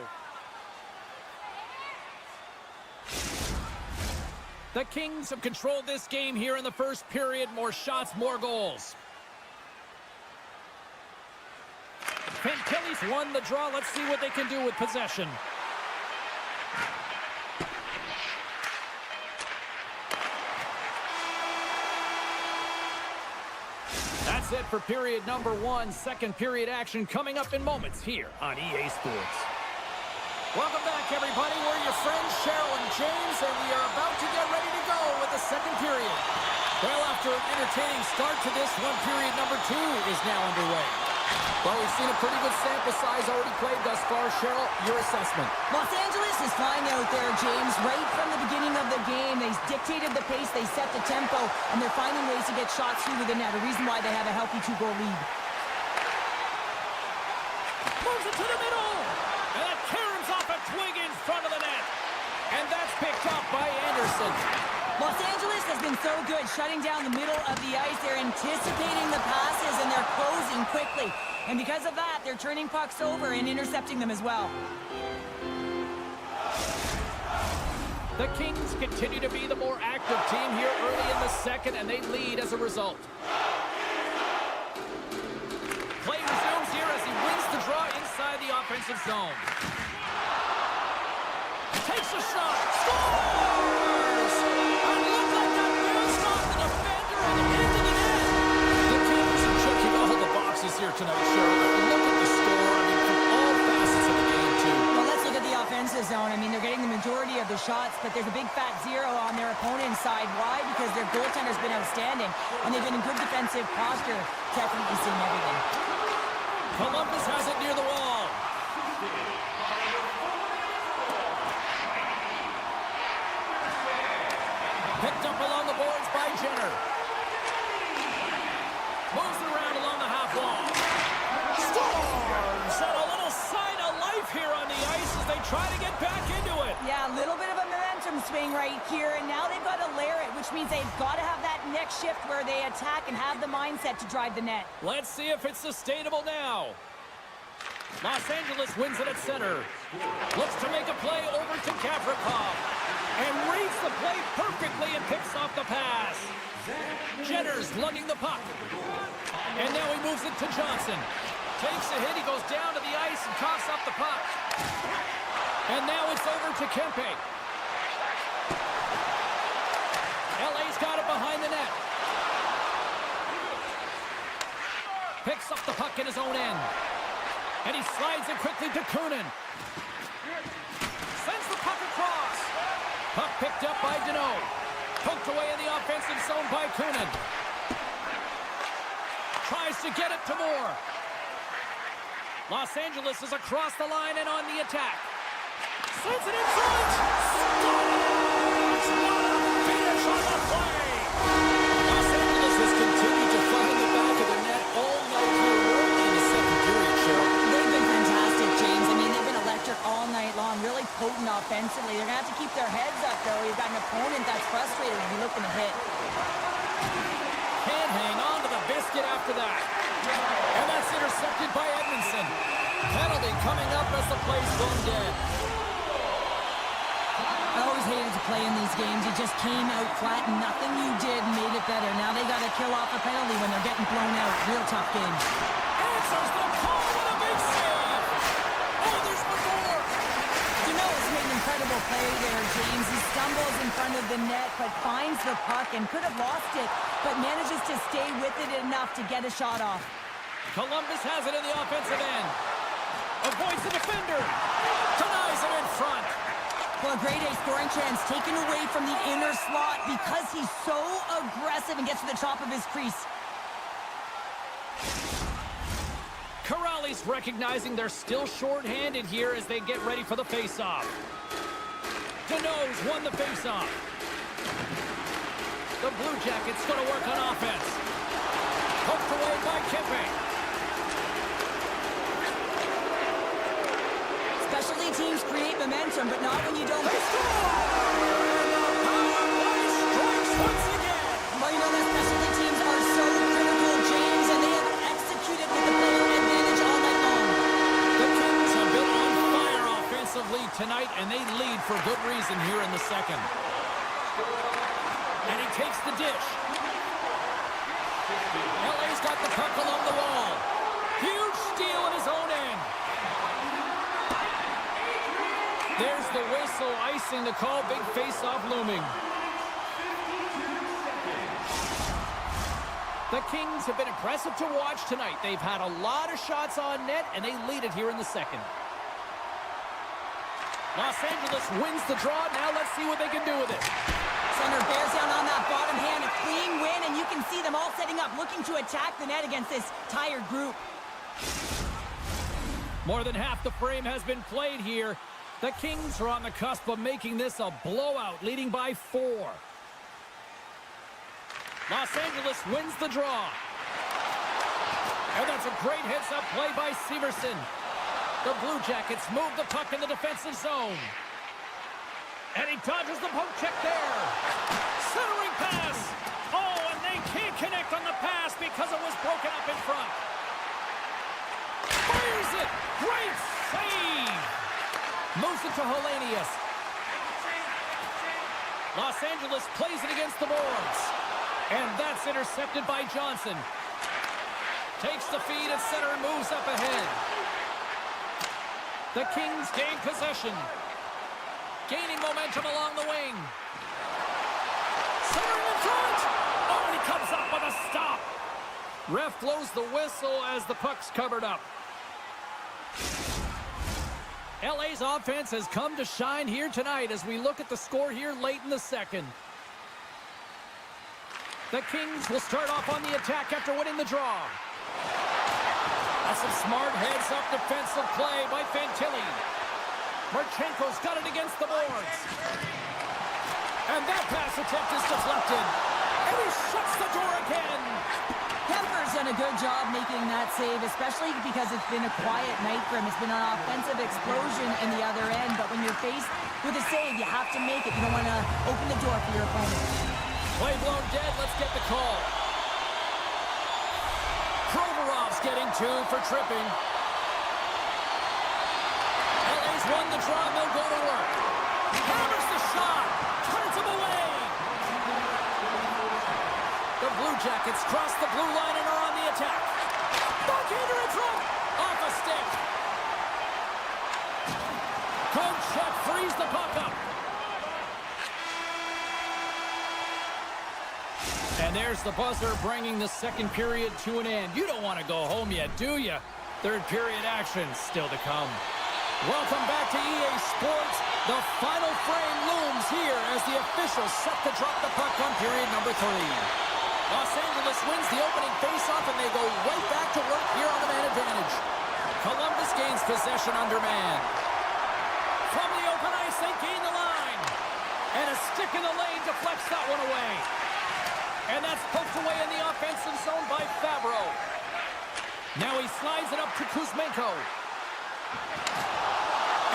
The Kings have controlled this game here in the first period. More shots, more goals. Kelly's won the draw. Let's see what they can do with possession. That's it for period number 1. Second period action coming up in moments here on EA Sports. Welcome back, everybody. We're your friends, Cheryl and James, and we are about to get ready to go with the second period. Well, after an entertaining start to this one, period number 2 is now underway. Well, we've seen a pretty good sample size already played thus far. Cheryl, your assessment. Los Angeles is flying out there, James. Right from the beginning of the game, they dictated the pace, they set the tempo, and they're finding ways to get shots through the net, a reason why they have a healthy 2-goal lead. Moves it to the middle, and that caroms off a twig in front of the net. And that's picked up by Anderson. Los Angeles has been so good shutting down the middle of the ice. They're anticipating the passes, and they're closing quickly. And because of that, they're turning pucks over and intercepting them as well. The Kings continue to be the more active team here early in the second, and they lead as a result. Play resumes here as he wins the draw inside the offensive zone. Takes a shot. Scores! And look like that bounced off the defender and into the net. The Kings are checking all the boxes here tonight, Cheryl. Look at the score. I mean, from all facets of the game, too. Well, let's look at the offensive zone. I mean, they're getting the majority of the shots, but there's a big fat 0 on their opponent's side. Why? Because their goaltender's been outstanding, and they've been in good defensive posture, definitely seeing everything. Columbus has it near the wall. Picked up along the boards by Jenner. Moves it around along the half wall. Scores! And a little sign of life here on the ice as they try to get back into it. Yeah, a little bit of a momentum swing right here, and now they've got to layer it, which means they've got to have that next shift where they attack and have the mindset to drive the net. Let's see if it's sustainable now. Los Angeles wins it at center. Looks to make a play over to Gavrikov. And reads the play perfectly and picks off the pass. Jenner's lugging the puck. And now he moves it to Johnson. Takes a hit, he goes down to the ice and coughs up the puck. And now it's over to Kempe. LA's got it behind the net. Picks up the puck in his own end. And he slides it quickly to Kunin. Sends the puck across. Puck picked up by Deneau. Poked away in the offensive zone by Kunin. Tries to get it to Moore. Los Angeles is across the line and on the attack. Sends it in front. Scores! What a finish on the play! Los Angeles has continued to find the back of the net all night here early in the second period, Cheryl. They've been fantastic, James. I mean, they've been electric all night long. Really potent offensively. They're going to have to keep their heads up, though. You've got an opponent that's frustrated to be looking to hit. Can't hang on to the biscuit after that. And that's intercepted by Edmondson. Penalty coming up as the play's thrown dead. I always hated to play in these games. You just came out flat and nothing you did made it better. Now they got to kill off a penalty when they're getting blown out. Real tough game. Answers the call with a big save. Oh, there's one more. Dano's made an incredible play there, James. He stumbles in front of the net, but finds the puck and could have lost it, but manages to stay with it enough to get a shot off. Columbus has it in the offensive end. Avoids the defender. Denies him in front. Well, a grade A scoring chance taken away from the inner slot because he's so aggressive and gets to the top of his crease. Corrales recognizing they're still short-handed here as they get ready for the face-off. Dano's won the face-off. The Blue Jackets going to work on offense. Poked away by Kempe. Specialty teams create momentum, but not when you don't. They score! Strikes once again. Well, you know that specialty teams are so critical, James, and they have executed with the player advantage all night long. The Kings have been on fire offensively tonight, and they lead for good reason here in the second. And he takes the dish. LA's got the puck along the wall. Huge steal in his own end. There's the whistle, icing the call, big face-off looming. The Kings have been impressive to watch tonight. They've had a lot of shots on net, and they lead it here in the second. Los Angeles wins the draw. Now let's see what they can do with it. Center bears down on that bottom hand, a clean win, and you can see them all setting up, looking to attack the net against this tired group. More than half the frame has been played here. The Kings are on the cusp of making this a blowout, leading by 4. Los Angeles wins the draw. And that's a great heads-up play by Severson. The Blue Jackets move the puck in the defensive zone. And he dodges the poke check there. Centering pass. Oh, and they can't connect on the pass because it was broken up in front. Fires it. Great save. Moves it to Hellenius. Los Angeles plays it against the boards. And that's intercepted by Johnson. Takes the feed at center and moves up ahead. The Kings gain possession. Gaining momentum along the wing. Centering in front. Oh, and he comes up with a stop. Ref blows the whistle as the puck's covered up. LA's offense has come to shine here tonight as we look at the score here late in the second. The Kings will start off on the attack after winning the draw. That's some smart heads-up defensive play by Fantilli. Marchenko's got it against the boards. And that pass attempt is deflected. And he shuts the door again. Kemper's done a good job making that save, especially because it's been a quiet night for him. It's been an offensive explosion in the other end, but when you're faced with a save, you have to make it. You don't want to open the door for your opponent. Play blown dead. Let's get the call. Provorov's getting 2 for tripping. LA's won the draw, and they'll go to work. Hammers the shot. Turns him away. The Blue Jackets cross the blue line and are on the attack. Backhander in front. Off a stick. Kovchuk frees the puck up. And there's the buzzer bringing the second period to an end. You don't want to go home yet, do you? Third period action still to come. Welcome back to EA Sports. The final frame looms here as the officials set to drop the puck on period number 3. Los Angeles wins the opening faceoff, and they go right back to work here on the man advantage. Columbus gains possession under man. From the open ice, they gain the line. And a stick in the lane deflects that one away. And that's poked away in the offensive zone by Fabro. Now he slides it up to Kuzmenko.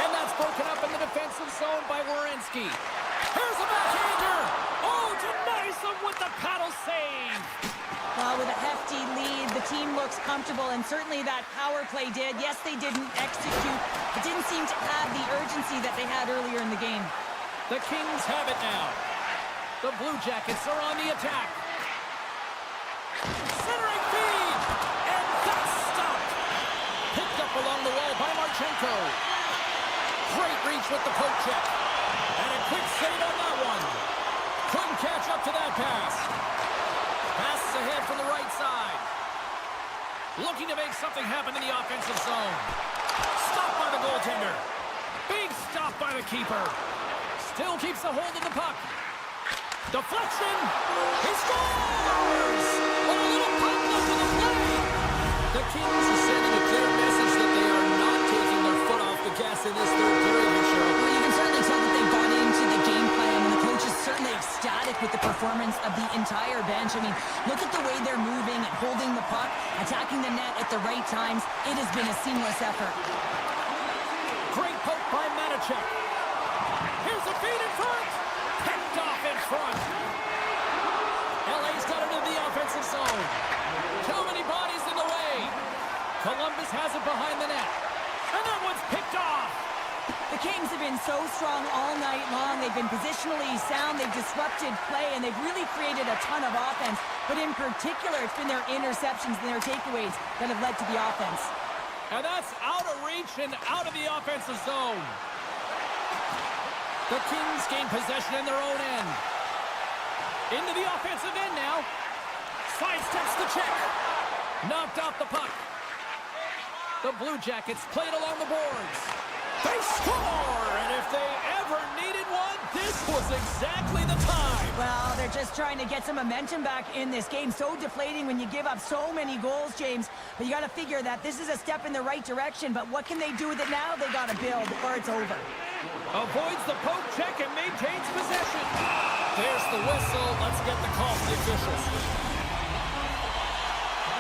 And that's broken up in the defensive zone by Werenski. Here's a backhander. Oh, denies him with the paddle save. Well, with a hefty lead, the team looks comfortable, and certainly that power play did. Yes, they didn't execute. It didn't seem to have the urgency that they had earlier in the game. The Kings have it now. The Blue Jackets are on the attack. Centering feed, and that's stopped. Picked up along the wall by Marchenko. Great reach with the poke check. And a quick save on that one. Couldn't catch up to that pass. Passes ahead from the right side. Looking to make something happen in the offensive zone. Stopped by the goaltender. Big stop by the keeper. Still keeps a hold of the puck. Deflection. He scores! What a little pop left in the play. The Kings are sending a clear message that they are not taking their foot off the gas in this third period, Cheryl. Well, you can certainly tell that they bought into the game plan, and the coach is certainly ecstatic with the performance of the entire bench. I mean, look at the way they're moving and holding the puck, attacking the net at the right times. It has been a seamless effort. Great poke by Manachek. Here's a feed in front. Picked off in front. LA's got it in the offensive zone. Too many bodies in the way. Columbus has it behind the net. And that one's picked off. The Kings have been so strong all night long. They've been positionally sound. They've disrupted play, and they've really created a ton of offense. But in particular, it's been their interceptions and their takeaways that have led to the offense. And that's out of reach and out of the offensive zone. The Kings gain possession in their own end. Into the offensive end now. Sidesteps the check. Knocked off the puck. The Blue Jackets played along the boards. They score! And if they ever needed one, this was exactly the time. Well, they're just trying to get some momentum back in this game. So deflating when you give up so many goals, James. But you got to figure that this is a step in the right direction. But what can they do with it now? They got to build, or it's over. Avoids the poke check and maintains possession. There's the whistle. Let's get the call from the officials.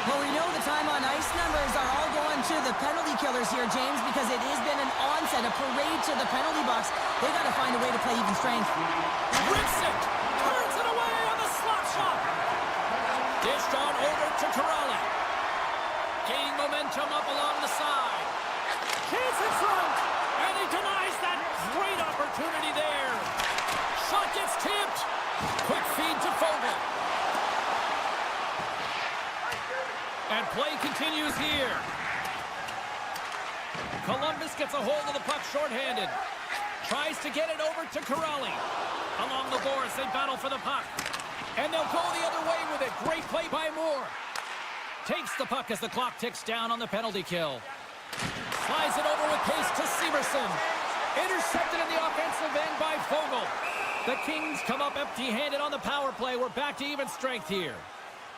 Well, we know the time on ice numbers are all going to the penalty killers here, James, because it has been an onset, a parade to the penalty box. They got to find a way to play even strength. Rips it. Turns it away on the slot shot. Dished on over to Corrali. Gaining momentum up along the side. Chance in front. And he denies that great opportunity there. Shot gets tipped. Quick feed to Fogle. And play continues here. Columbus gets a hold of the puck shorthanded. Tries to get it over to Corrali. Along the boards, they battle for the puck. And they'll go the other way with it. Great play by Moore. Takes the puck as the clock ticks down on the penalty kill. Slides it over with pace to Severson. Intercepted in the offensive end by Fogle. The Kings come up empty-handed on the power play. We're back to even strength here.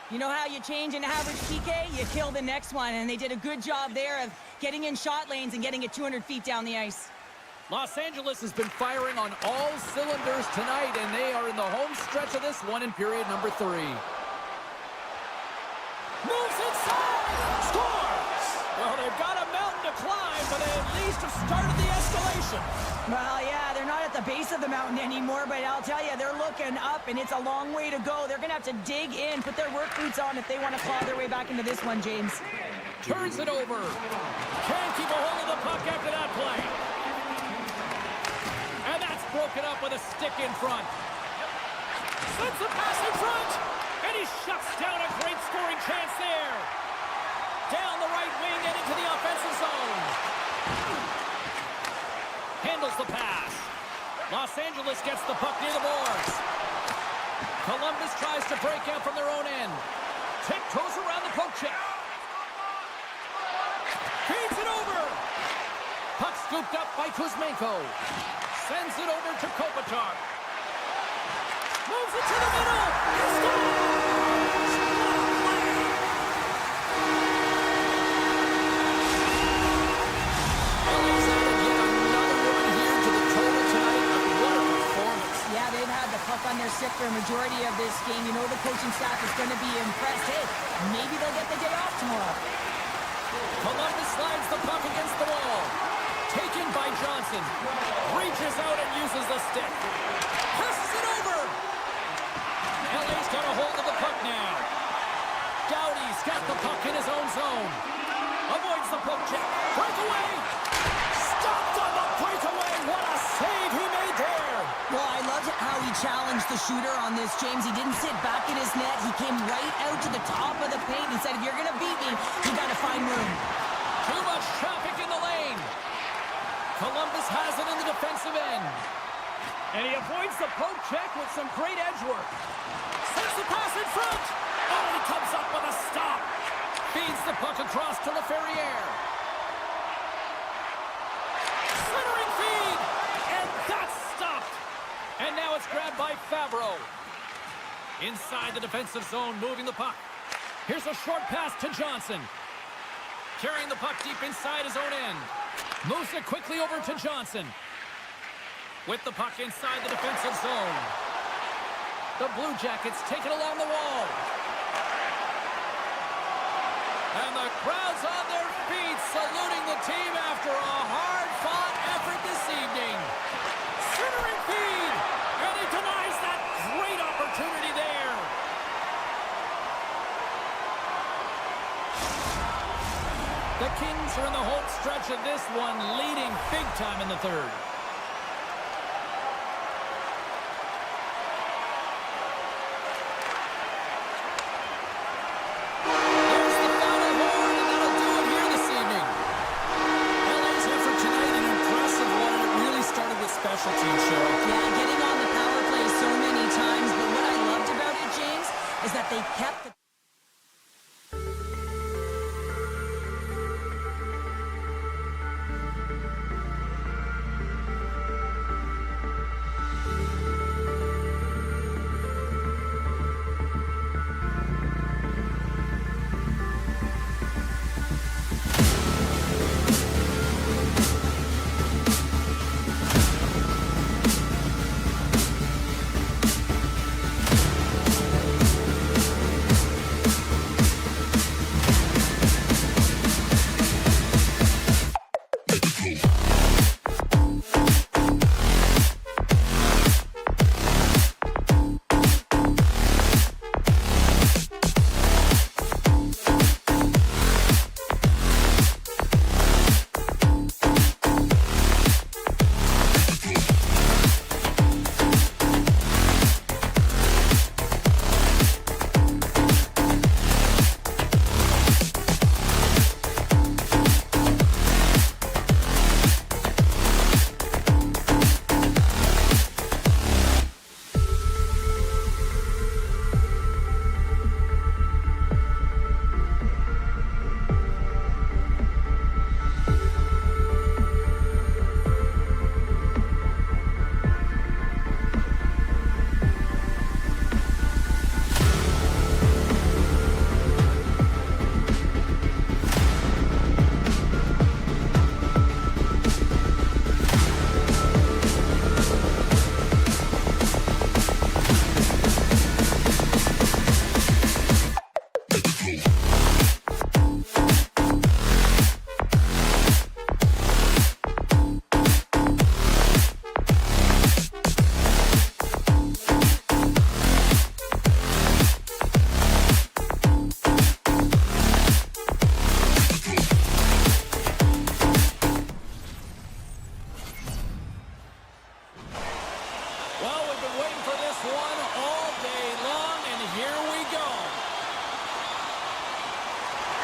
You know how you change an average PK? You kill the next one, and they did a good job there of getting in shot lanes and getting it 200 feet down the ice. Los Angeles has been firing on all cylinders tonight, and they are in the home stretch of this one in period number 3. Moves inside! Scores! Well, they've got a mountain to climb, but they at least have started the escalation. Well, yeah, they're not at the base of the mountain anymore, but I'll tell you, they're looking up, and it's a long way to go. They're going to have to dig in, put their work boots on if they want to claw their way back into this one, James. Turns it over. Can't keep a hold of the puck after that play. And that's broken up with a stick in front. Sends a pass in front. And he shuts down a great scoring chance there. Down the right wing and into the offensive zone. Handles the pass. Los Angeles gets the puck near the boards. Columbus tries to break out from their own end. Tiptoes around the poke check. Feeds it over. Puck scooped up by Kuzmenko. Sends it over to Kopitar. Moves it to the middle. He scores! LA's added yet another one here to the total tonight. What a performance. Yeah, they've had the puck on their stick for a majority of this game. You know the coaching staff is going to be impressed. Hey, maybe they'll get the day off tomorrow. Columbus slides the puck against the wall. taken by Johnson. Reaches out and uses the stick. Passes it over. LA's got a hold of the puck now. Doughty's got the puck in his own zone. Avoids the poke check. Breakaway. Stopped on the breakaway. What a save he made there. Well, I loved how he challenged the shooter on this, James. He didn't sit back in his net. He came right out to the top of the paint and said, if you're going to beat me, you got to find room. Too much traffic in the lane. Columbus has it in the defensive end. And he avoids the poke check with some great edge work. Sends the pass in front. Oh, he comes up with a stop. Feeds the puck across to LaFerriere. Centering feed. And that's stopped. And now it's grabbed by Favreau. Inside the defensive zone, moving the puck. Here's a short pass to Johnson. Carrying the puck deep inside his own end. Moves it quickly over to Johnson. With the puck inside the defensive zone. The Blue Jackets take it along the wall. And the crowd's on their feet saluting the team after a hard-fought effort this evening. Centering feed. And he denies that great opportunity there. The Kings are in the home stretch of this one, leading big time in the third. There's the final horn, and that'll do it here this evening. LA's effort tonight, an impressive one, and it really started with special teams, Cheryl. Yeah, getting on the power play so many times, but what I loved about it, James, is that they kept the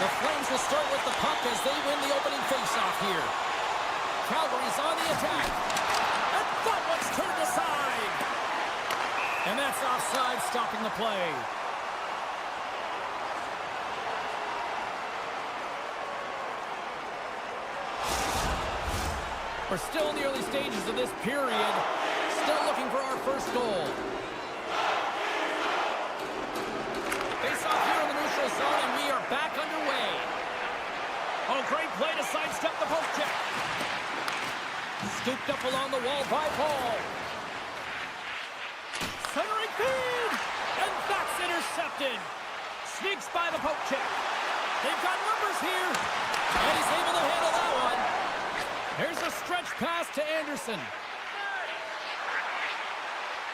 The Flames will start with the puck as they win the opening faceoff here. Calgary's on the attack. And that one's turned aside. And that's offside, stopping the play. We're still in the early stages of this period. Still looking for our first goal. Face off here in the neutral zone, and we are back underway. Oh, great play to sidestep the poke check. Scooped up along the wall by Paul. Centering feed! And that's intercepted. Sneaks by the poke check. They've got numbers here. And he's able to handle that one. Here's a stretch pass to Anderson.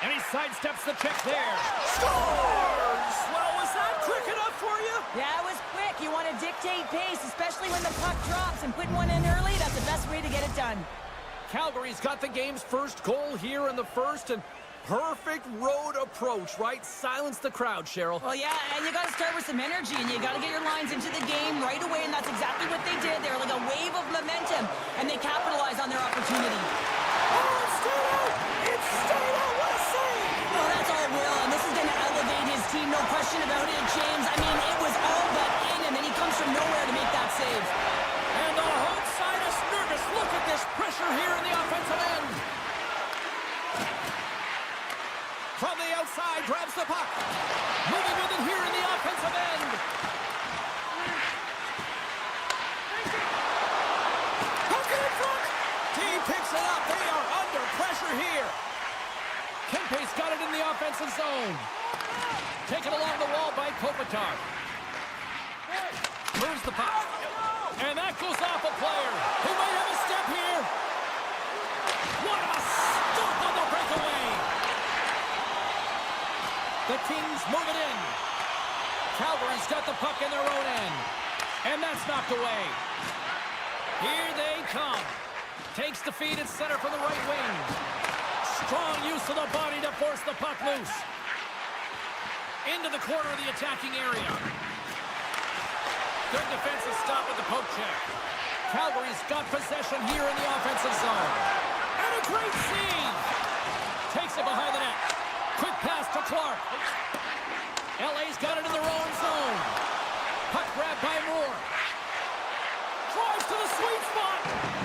And he sidesteps the check there. Scores! Well, was that quick enough for you? Yeah, it was quick. You want to dictate pace, especially when the puck drops, and putting one in early, that's the best way to get it done. Calgary's got the game's first goal here in the first, and perfect road approach, right? Silence the crowd, Cheryl. Well, yeah, and you got to start with some energy, and you got to get your lines into the game right away, and that's exactly what they did. They were like a wave of momentum, and they capitalized on their opportunity. Oh, it's stayed out! It's stayed out! What a save! Well, that's all Will, and this is going to elevate his team, no question about it, James. I mean, it was all but in him, and he comes from nowhere to make that save. And the home side is nervous. Look at this pressure here in the offensive end. From the outside, grabs the puck. Moving with it here in the offensive end. Puck in front! He picks it up. They are under pressure here. Kempe's got it in the offensive zone. Taken along the wall by Kopitar. Moves the puck. And that goes off a player. He might have a step here. What a stop on the breakaway. The Kings move it in. Calgary's got the puck in their own end. And that's knocked away. Here they come. Takes the feed at center from the right wing. Strong use of the body to force the puck loose. Into the corner of the attacking area. Good defensive stop with the poke check. Calgary's got possession here in the offensive zone. And a great save. Takes it behind the net. Quick pass to Clark. LA's got it in their own zone. Puck grab by Moore. Drives to the sweet spot.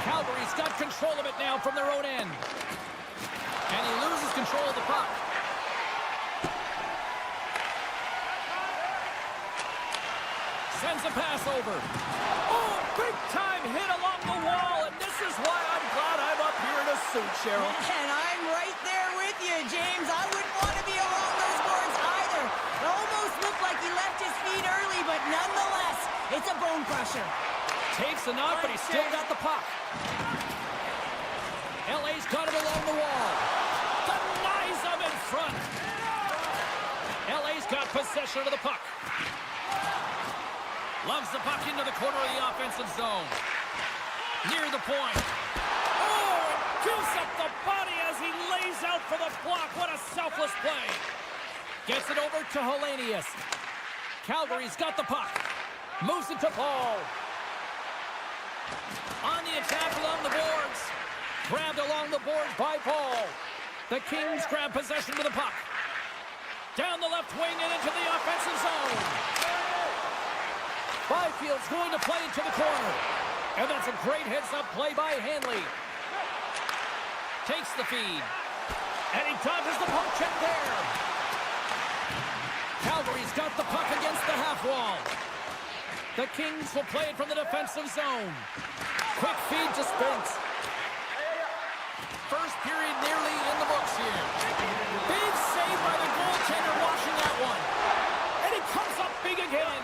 Calgary's got control of it now from their own end. And he loses control of the puck. Sends a pass over. Oh, big time hit along the wall, and this is why I'm glad I'm up here in a suit, Cheryl. And I'm right there with you, James. I wouldn't want to be along those boards either. It almost looked like he left his feet early, but nonetheless, it's a bone crusher. Takes a knock, but he's still got the puck. LA's got it along the wall. Denies him in front. LA's got possession of the puck. Loves the puck into the corner of the offensive zone. Near the point. Oh, and gives up the body as he lays out for the block. What a selfless play. Gets it over to Hellenius. Calgary's got the puck. Moves it to Paul. On the attack along the boards. Grabbed along the boards by Paul. The Kings grab possession of the puck. Down the left wing and into the offensive zone. Byfield's going to play into the corner. And that's a great heads-up play by Hanley. Takes the feed. And he dodges the poke check there. Calgary's got the puck against the half wall. The Kings will play it from the defensive zone. Quick feed to Spence. First period nearly in the books here. Big save by the goaltender watching that one. And he comes up big again.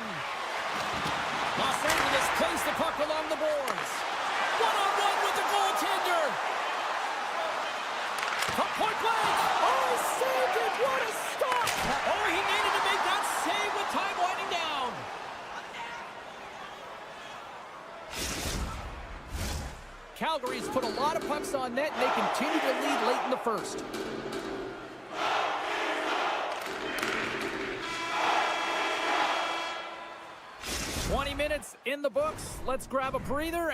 Los Angeles plays the puck along the boards. One-on-one with the goaltender. From point blank. Oh, he saved it! What a stop! Oh, he needed to make that save with time winding down. Calgary's put a lot of pucks on net, and they continue to lead late in the first. Minutes in the books. Let's grab a breather.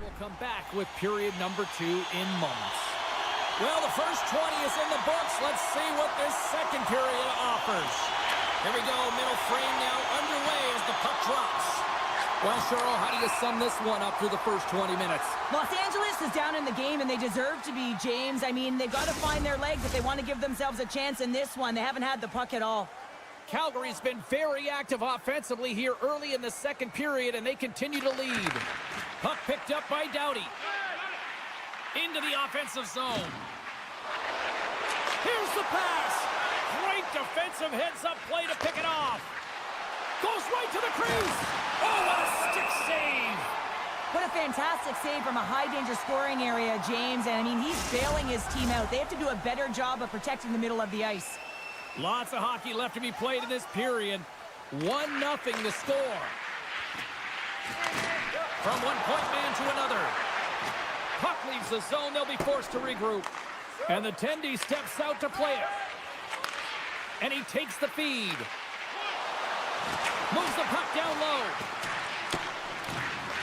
We'll come back with period number 2 in moments. Well, the first 20 is in the books. Let's see what this second period offers. Here we go, middle frame now underway as the puck drops. Well, Cheryl, how do you sum this one up through the first 20 minutes? Los Angeles is down in the game, and they deserve to be, James. I mean, they've got to find their legs if they want to give themselves a chance in this one. They haven't had the puck at all. Calgary's been very active offensively here early in the second period, and they continue to lead. Puck picked up by Doughty. Into the offensive zone. Here's the pass. Great defensive heads-up play to pick it off. Goes right to the crease. Oh, what a stick save. What a fantastic save from a high-danger scoring area, James. And, I mean, he's bailing his team out. They have to do a better job of protecting the middle of the ice. Lots of hockey left to be played in this period. 1-0 the score. From one point man to another. Puck leaves the zone. They'll be forced to regroup. And the Tendy steps out to play it. And he takes the feed. Moves the puck down low.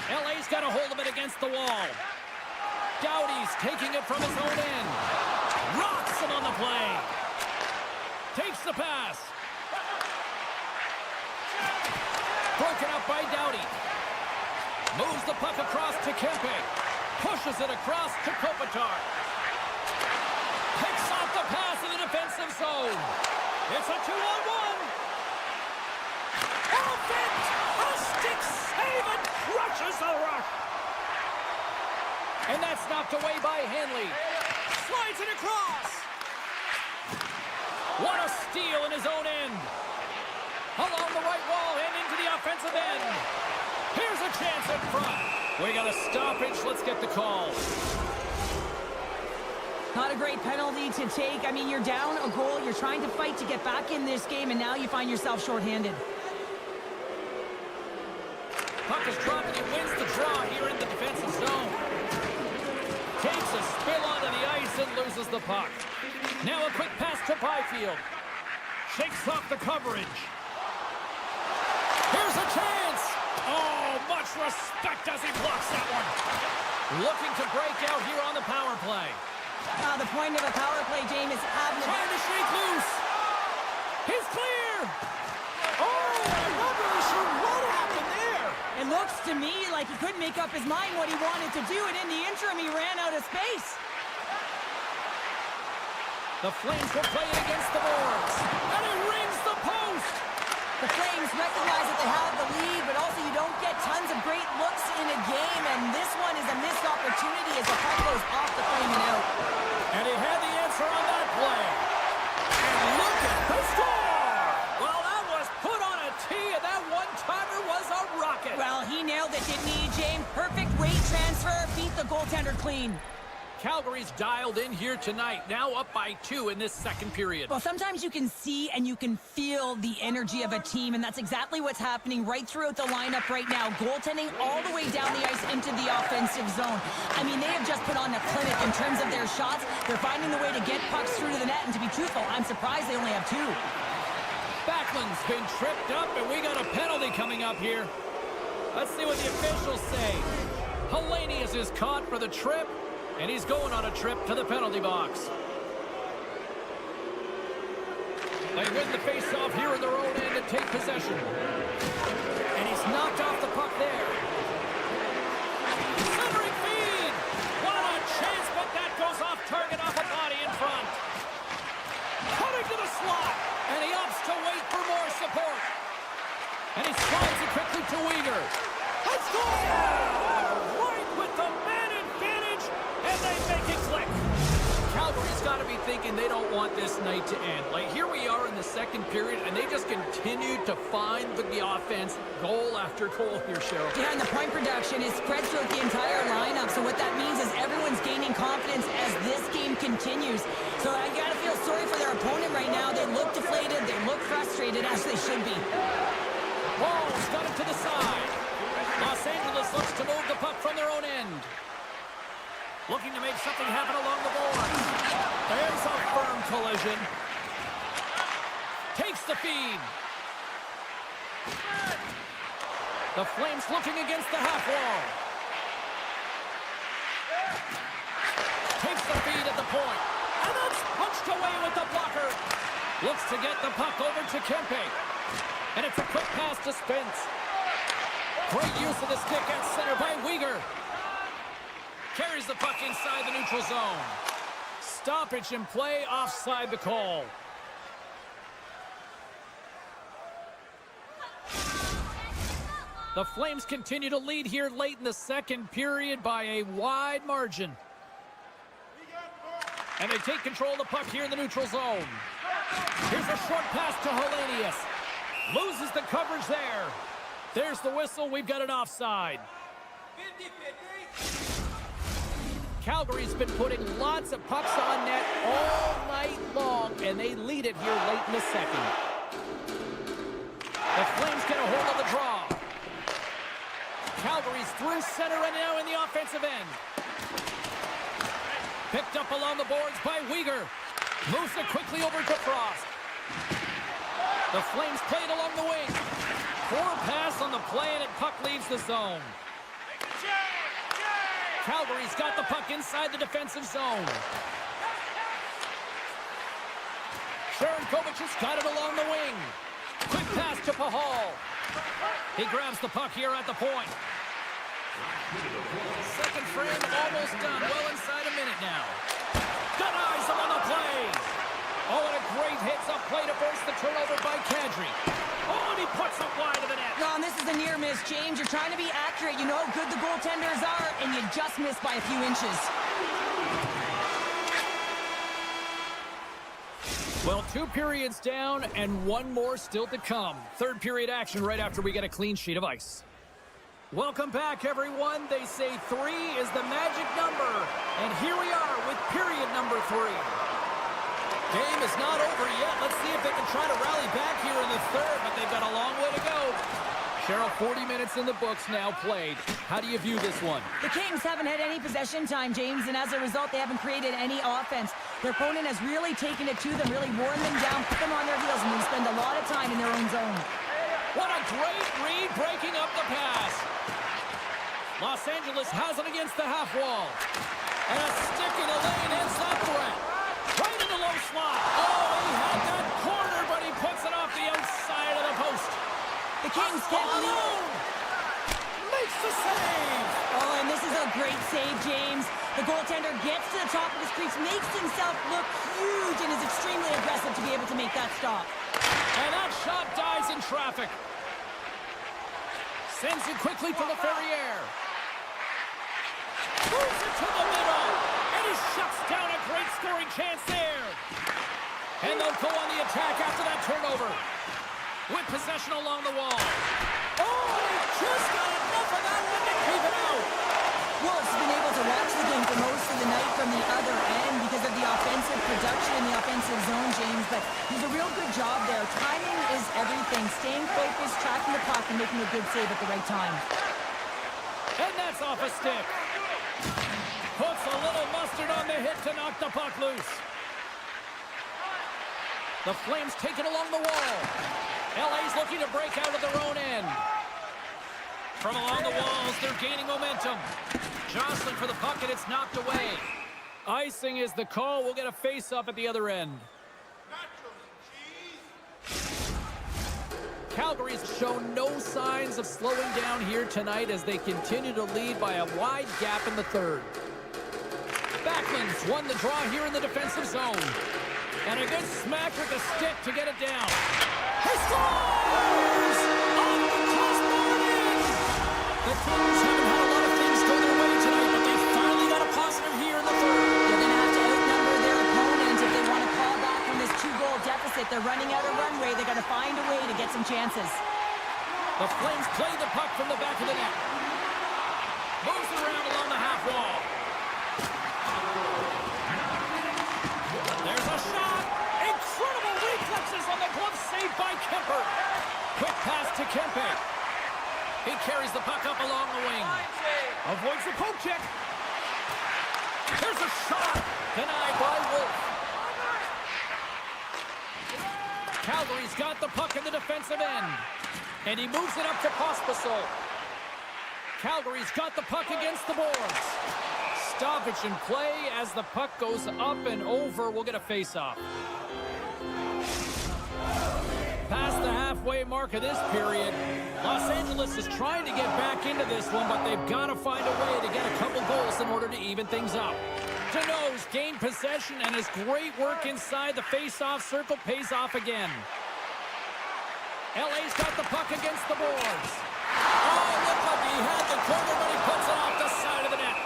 LA's got a hold of it against the wall. Doughty's taking it from his own end. Rocks him on the play. Takes the pass. Broken up by Doughty. Moves the puck across to Kempe. Pushes it across to Kopitar. Picks off the pass in the defensive zone. It's a 2-on-1. Elfit! A stick save and crushes the rush. And that's knocked away by Hanley. Slides it across. What a steal in his own end. Along the right wall and into the offensive end. Here's a chance in front. We got a stoppage. Let's get the call. Not a great penalty to take. I mean, you're down a goal. You're trying to fight to get back in this game, and now you find yourself shorthanded. Puck is dropped and he wins the draw here in the defensive zone. Takes a spill onto the ice and loses the puck. Now a quick pass to Byfield. Shakes off the coverage. Here's a chance. Oh, much respect as he blocks that one. Looking to break out here on the power play. The point of a power play, James, is having Trying to shake loose. He's clear. Oh, I'm not really sure what happened there. It looks to me like he couldn't make up his mind what he wanted to do, and in the interim, he ran out of space. The Flames will play it against the boards. And it rings the post. The Flames recognize that they have the lead, but also you don't get tons of great looks in a game, and this one is a missed opportunity as the puck goes off the frame and out. And he had the answer on that play. And look at the score! Well, that was put on a tee, and that one-timer was a rocket. Well, he nailed it, didn't he, James? Perfect weight transfer, beat the goaltender clean. Calgary's dialed in here tonight, now up by 2 in this second period. Well, sometimes you can see and you can feel the energy of a team, and that's exactly what's happening right throughout the lineup right now. Goaltending all the way down the ice into the offensive zone. I mean, they have just put on a clinic in terms of their shots. They're finding the way to get pucks through to the net, and to be truthful, I'm surprised they only have 2. Backlund's been tripped up, and we got a penalty coming up here. Let's see what the officials say. Hellenius is caught for the trip. And he's going on a trip to the penalty box. They win the face-off here in their own end and take possession. And he's knocked off the puck there. Centering feed! What a chance, but that goes off target off a body in front. Cutting to the slot, and he opts to wait for more support. And he slides it quickly to Weegar. Let's go! Right with the man advantage, and they make it click. Calgary's got to be thinking they don't want this night to end. Like, here we are in the second period, and they just continue to find the offense goal after goal here, Cheryl. Yeah, and the point production is spread throughout the entire lineup. So what that means is everyone's gaining confidence as this game continues. So I got to feel sorry for their opponent right now. They look deflated. They look frustrated, as they should be. Ball's got it to the side. Los Angeles looks to move the puck from their own end. Looking to make something happen along the boards. There's a firm collision. Takes the feed. The Flames looking against the half wall. Takes the feed at the point. And that's punched away with the blocker. Looks to get the puck over to Kempe. And it's a quick pass to Spence. Great use of the stick at center by Weegar. Carries the puck inside the neutral zone. Stoppage in play, offside the call. The Flames continue to lead here late in the second period by a wide margin. And they take control of the puck here in the neutral zone. Here's a short pass to Hellenius. Loses the coverage there. There's the whistle. We've got an offside. 50-50. Calgary's been putting lots of pucks on net all night long, and they lead it here late in the second. The Flames get a hold of the draw. Calgary's through center and now in the offensive end. Picked up along the boards by Weegar. Moves it quickly over to Frost. The Flames play it along the wing. Forward pass on the play, and puck leaves the zone. Calgary's got the puck inside the defensive zone. Sharankovich has got it along the wing. Quick pass to Pahal. He grabs the puck here at the point. Second frame almost done. Well inside a minute now. Denies him on the play. Oh, and a great hits-up play to force the turnover by Kadri. Oh, and he puts it wide of the net. No, and this is a near miss, James. You're trying to be accurate. You know how good the goaltenders are, and you just missed by a few inches. Well, 2 periods down and 1 more still to come. Third period action right after we get a clean sheet of ice. Welcome back, everyone. They say 3 is the magic number. And here we are with period number 3. Game is not over yet. Let's see if they can try to rally back here in the third, but they've got a long way to go. Cheryl, 40 minutes in the books now played. How do you view this one? The Kings haven't had any possession time, James, and as a result, they haven't created any offense. Their opponent has really taken it to them, really worn them down, put them on their heels, and they spend a lot of time in their own zone. What a great read, breaking up the pass. Los Angeles has it against the half wall. And a stick in the lane ends that threat. Right in the low slot. Oh, he had that corner, but he puts it off the outside of the post. The Kings can't alone. Makes the save. Oh, and this is a great save, James. The goaltender gets to the top of his crease, makes himself look huge, and is extremely aggressive to be able to make that stop. And that shot dies in traffic. Sends it quickly to the Ferrier. Moves it to the middle. And he shuts down a great scoring chance there. And they'll go on the attack after that turnover. With possession along the wall. Oh, he just got enough of that one to keep it out. Wolves have been able to watch the game for most of the night from the other end because of the offensive production in the offensive zone, James, but he's a real good job there. Timing is everything. Staying focused, tracking the puck, and making a good save at the right time. And that's off a stick. Puts a little mustard on the hit to knock the puck loose. The Flames take it along the wall. LA's looking to break out of their own end. From along the walls, they're gaining momentum. Jostling for the puck, and it's knocked away. Icing is the call. We'll get a face-off at the other end. Calgary's shown no signs of slowing down here tonight as they continue to lead by a wide gap in the third. Backlund's won the draw here in the defensive zone. And a good smack with the stick to get it down. He scores! On the crossbar! The Kings haven't had a lot of things go their way tonight, but they finally got a positive here in the third. They're going to have to outnumber their opponent if they want to call back from this 2-goal deficit. They're running out of runway. They've got to find a way to get some chances. The Flames play the puck from the back of the net. Moves it around along the half wall. There's a shot. Incredible reflexes on the glove save by Kemper. Quick pass to Kempe. He carries the puck up along the wing. Avoids the poke check. There's a shot. Denied by Wolf. Calgary's got the puck in the defensive end. And he moves it up to Pospisil. Calgary's got the puck against the boards. Stoppage in play as the puck goes up and over. We'll get a face-off. Past the halfway mark of this period, Los Angeles is trying to get back into this one, but they've got to find a way to get a couple goals in order to even things up. Deneau's gained possession, and his great work inside the face-off circle pays off again. LA's got the puck against the boards. Oh, looked like he had the corner, but he puts it off the side of the net.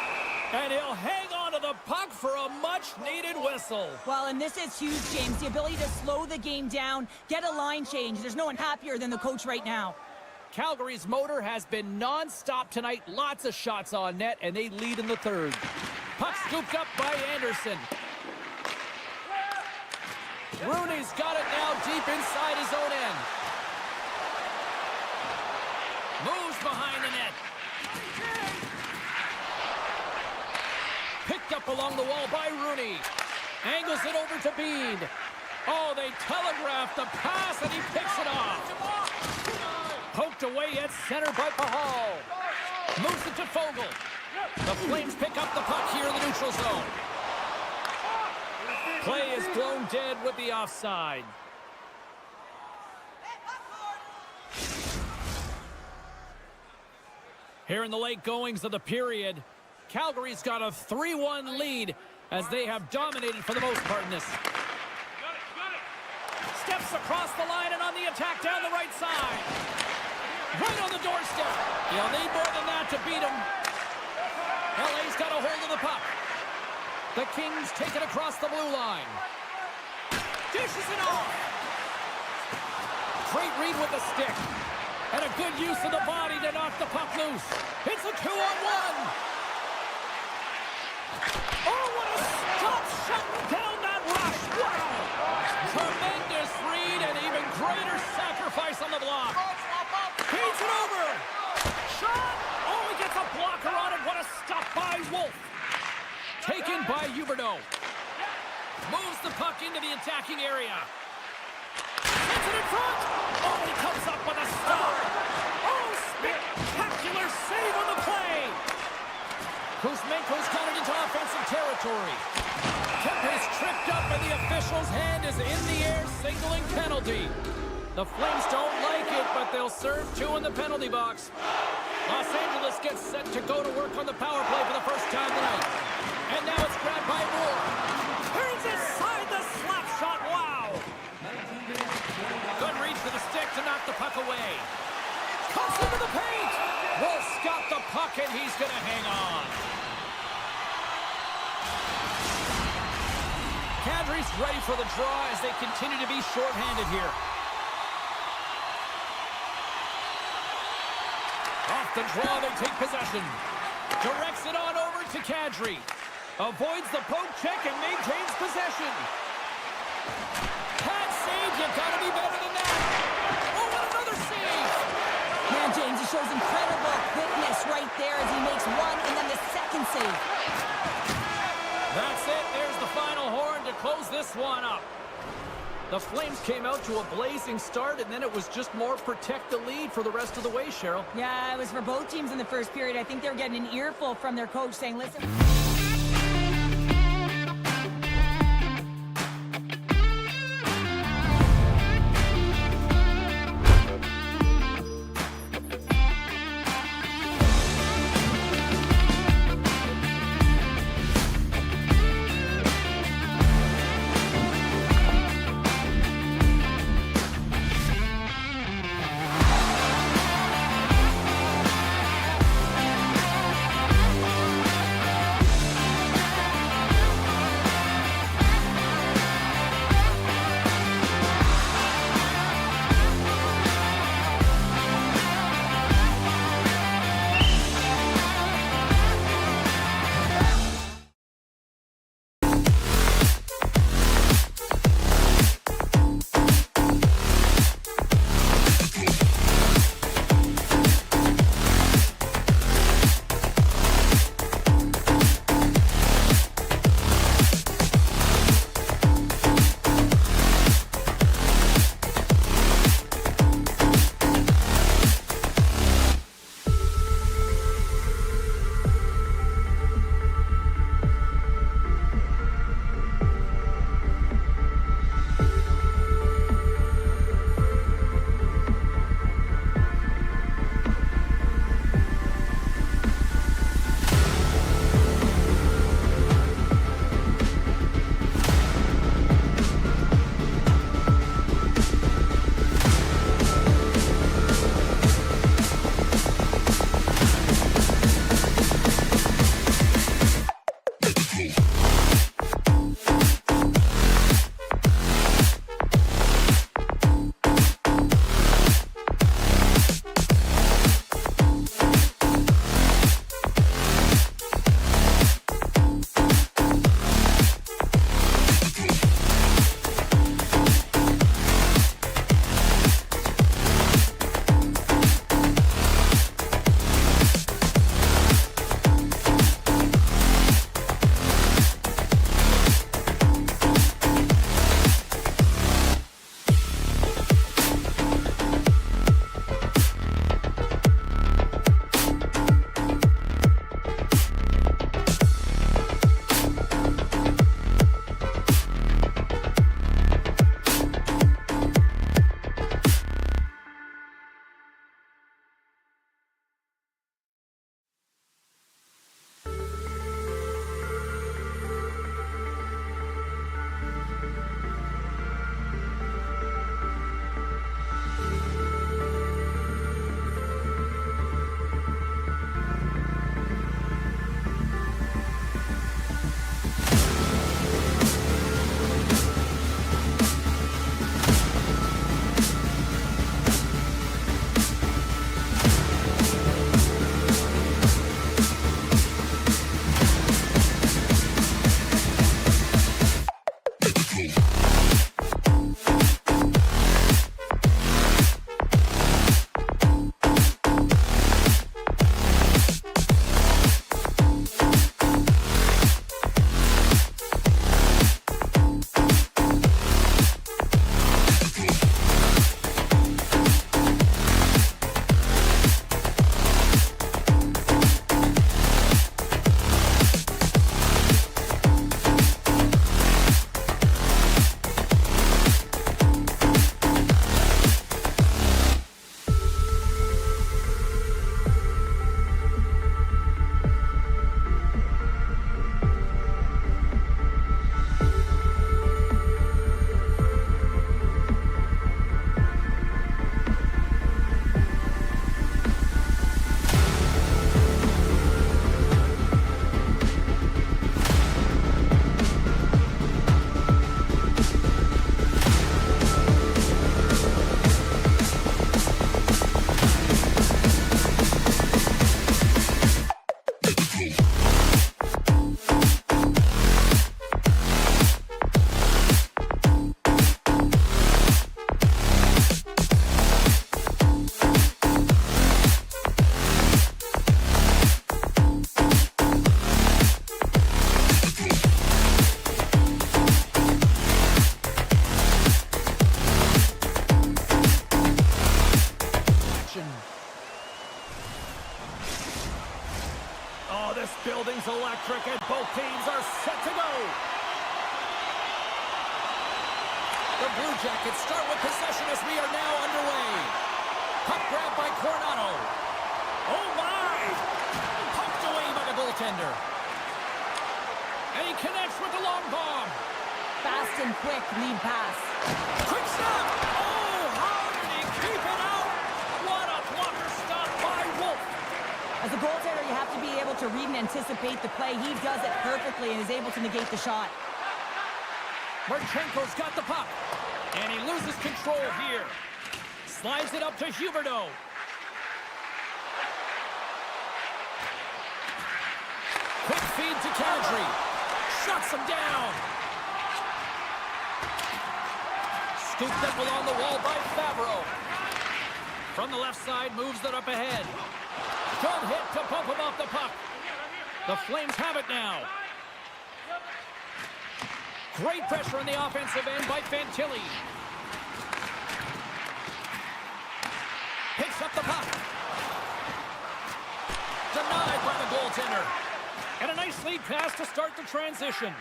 And he'll hang on to the puck for a much much-needed whistle. Well, and this is huge, James. The ability to slow the game down, get a line change. There's no one happier than the coach right now. Calgary's motor has been non-stop tonight. Lots of shots on net, and they lead in the third. Puck scooped up by Anderson. Rooney's got it now deep inside his own end. Moves behind the net. Picked up along the wall by Rooney. Angles it over to Bean. Oh, they telegraphed the pass, and he picks it off. Poked away at center by Pahal. Moves it to Fogle. The Flames pick up the puck here in the neutral zone. Play is blown dead with the offside. Here in the late goings of the period, Calgary's got a 3-1 lead as they have dominated for the most part in this. Steps across the line and on the attack down the right side. Right on the doorstep. You'll need more than that to beat him. LA's got a hold of the puck. The Kings take it across the blue line. Dishes it off. Great read with the stick. And a good use of the body to knock the puck loose. It's a 2-on-1. Oh, what a stop! Shutting down that rush. Wow! Tremendous read and even greater sacrifice on the block. Feeds it over. Shot! Oh, he gets a blocker on it. What a stop by Wolf. Taken by Huberdeau. Moves the puck into the attacking area. Gets it in front. Oh, he comes up with a stop. Oh, spectacular save on the play. Kuzmenko's got it into offensive territory. Kempe's tripped up and the official's hand is in the air, signaling penalty. The Flames don't like it, but they'll serve two in the penalty box. Los Angeles gets set to go to work on the power play for the first time tonight. And now it's grabbed by Moore. Turns inside the slap shot. Wow. Good read for the stick to knock the puck away. Comes into the paint. Wolf's got the puck and he's going to hang on. Kadri's ready for the draw as they continue to be shorthanded here. Off the draw, they take possession. Directs it on over to Kadri. Avoids the poke check and maintains possession. Pad save, you've got to be better than that. Oh, what another save! Man, James, he shows incredible quickness right there as he makes one and then the second save. That's it. There's the final horn to close this one up. The Flames came out to a blazing start, and then it was just more protect the lead for the rest of the way, Cheryl. Yeah, it was for both teams in the first period. I think they were getting an earful from their coach saying, listen... electric, and both teams are set to go. The Blue Jackets start with possession as we are now underway. Puck grab by Coronado. Oh my! Pucked away by the goaltender. And he connects with the long bomb. Fast and quick lead pass. Quick stop! Oh, how did he keep it out? What a blocker stop by Wolf. As a goaltender, you have to be able to read and anticipate the play. He does it perfectly and is able to negate the shot. Marchenko's got the puck. And he loses control here. Slides it up to Huberdeau. Quick feed to Calgary. Shuts him down. Scooped up along the wall by Favreau. From the left side, moves it up ahead. Good hit to bump him off the puck. The Flames have it now. Great pressure on the offensive end by Fantilli. Picks up the puck. Denied by the goaltender. And a nice lead pass to start the transition.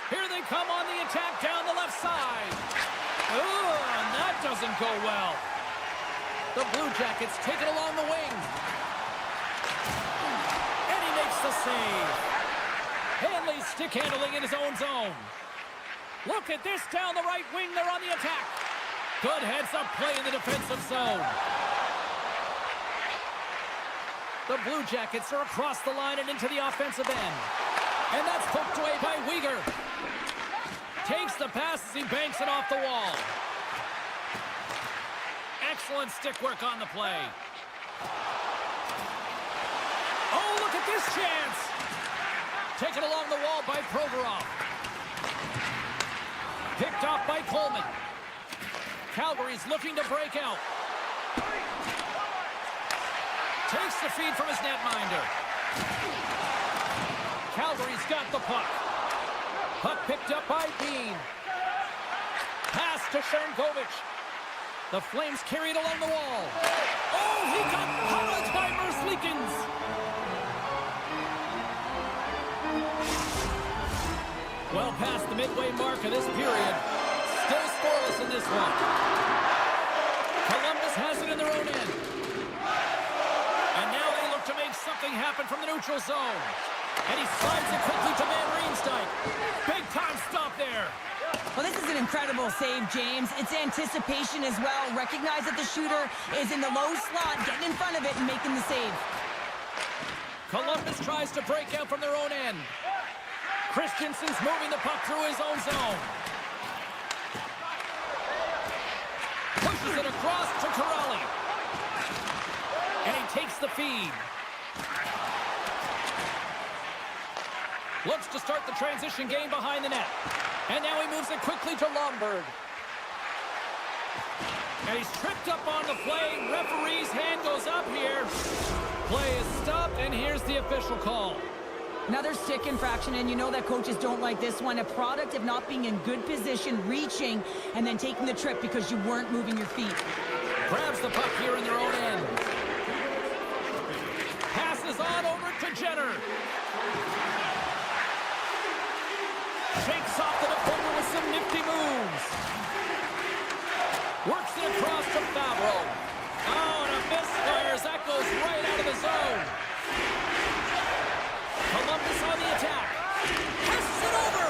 Here they come on the attack down the left side. Ooh, and that doesn't go well. The Blue Jackets take it along the wing. And he makes the save. Hanley stick handling in his own zone. Look at this down the right wing. They're on the attack. Good heads-up play in the defensive zone. The Blue Jackets are across the line and into the offensive end. And that's poked away by Weegar. Takes the pass as he banks it off the wall. Excellent stick work on the play. Oh, look at this chance. Taken along the wall by Provorov. Picked off by Coleman. Calgary's looking to break out. Takes the feed from his netminder. Calgary's got the puck. Puck picked up by Bean. Pass to Sharangovich. The Flames carry it along the wall. Oh, he got pummeled by Merzlikins. Well past the midway mark of this period. Still scoreless in this one. Columbus has it in their own end. And now they look to make something happen from the neutral zone. And he slides it quickly to Van Riemsdyk. Big time stop there. Well, this is an incredible save, James. It's anticipation as well. Recognize that the shooter is in the low slot, getting in front of it and making the save. Columbus tries to break out from their own end. Christensen's moving the puck through his own zone. Pushes it across to Corrali. And he takes the feed. Looks to start the transition game behind the net. And now he moves it quickly to Lomberg. And he's tripped up on the play. Referee's hand goes up here. Play is stopped, and here's the official call. Another stick infraction, and you know that coaches don't like this one. A product of not being in good position, reaching, and then taking the trip because you weren't moving your feet. Grabs the puck here in their own end. Passes on over to Jenner. Shakes off the defender with some nifty moves. Works it across to Favreau. Oh, and a misfires. That goes right out of the zone. Columbus on the attack. Passes it over.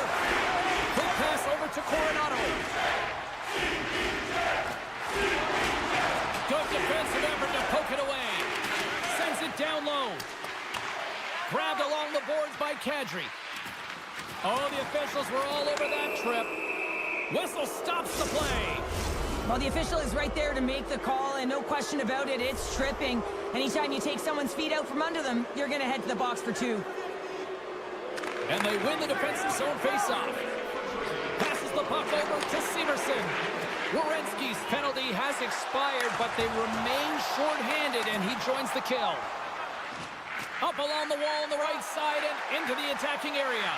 Quick pass over to Coronado. Good defensive effort to poke it away. Sends it down low. Grabbed along the boards by Kadri. Oh, the officials were all over that trip. Whistle stops the play. Well, the official is right there to make the call, and no question about it, it's tripping. Anytime you take someone's feet out from under them, you're going to head to the box for two. And they win the defensive zone faceoff. Passes the puck over to Severson. Werenski's penalty has expired, but they remain short-handed, and he joins the kill. Up along the wall on the right side and into the attacking area.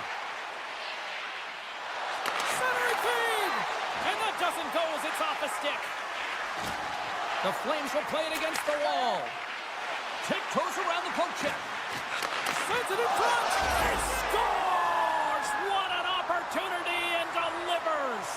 Centering feed! And that doesn't go as it's off the stick. The Flames will play it against the wall. Tiptoes around the poke check. Sends it in front. And scores! What an opportunity, and delivers.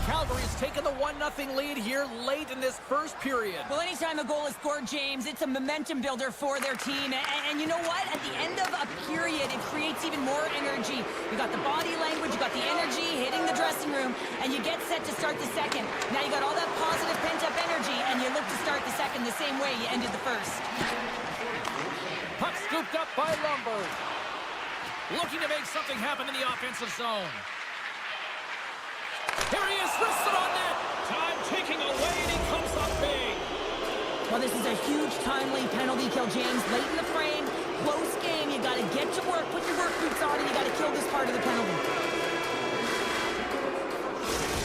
Calgary's taken the 1-0 lead here late in this first period. Well, anytime a goal is scored, James, it's a momentum builder for their team. And you know what? At the end of a period, it creates even more energy. You got the body language, you got the energy hitting the dressing room, and you get set to start the second. Now you got all that positive pent-up energy, and you look to start the second the same way you ended the first. Puck scooped up by Lumber. Looking to make something happen in the offensive zone. Here he is, wrists it on net. Time ticking away, and he comes up big. Well, this is a huge, timely penalty kill, James. Late in the frame, close game. You got to get to work, put your work boots on, and you got to kill this part of the penalty.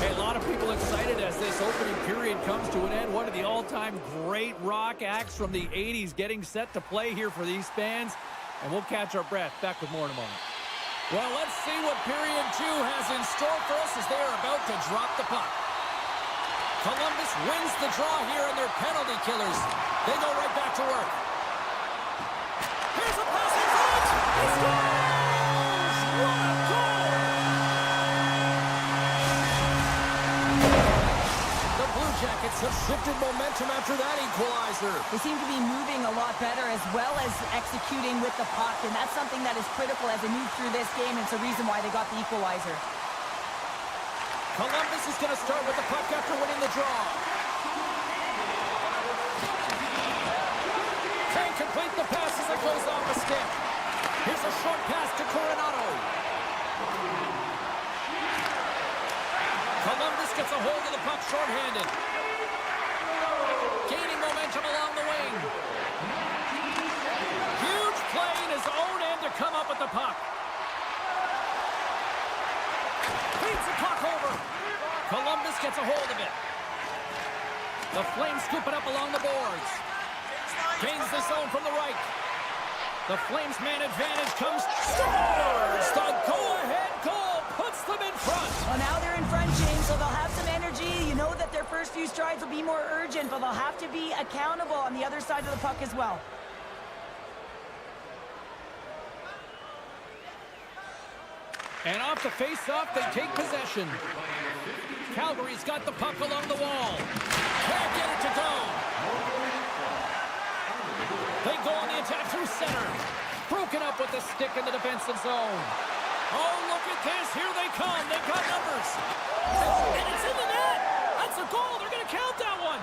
Hey, a lot of people excited as this opening period comes to an end. One of the all-time great rock acts from the 80s getting set to play here for these fans. And we'll catch our breath. Back with more in a moment. Well, let's see what period 2 has in store for us as they are about to drop the puck. Columbus wins the draw here, and they're penalty killers. They go right back to work. Here's a pass in front. He scores! What a goal! The Blue Jackets have shifted momentum after that equalizer. They seem to be moving a lot better as well as executing with the puck, and that's something that is critical as they move through this game. It's a reason why they got the equalizer. Columbus is going to start with the puck after winning the draw. Can't complete the pass as it goes off a stick. Here's a short pass to Coronado. Columbus gets a hold of the puck shorthanded. Gaining momentum along the wing. Huge play in his own end to come up with the puck. Feeds the puck over. Columbus gets a hold of it. The Flames scoop it up along the boards. Gains the zone from the right. The Flames man advantage comes. Scores! The go-ahead goal puts them in front. Well, now they're in front, James, so they'll have some energy. You know that their first few strides will be more urgent, but they'll have to be accountable on the other side of the puck as well. And off the face-off, they take possession. Calgary's got the puck along the wall. Can't get it to go. They go on the attack through center. Broken up with the stick in the defensive zone. Oh, look at this. Here they come. They've got numbers. And it's in the net. That's a goal. They're going to count that one.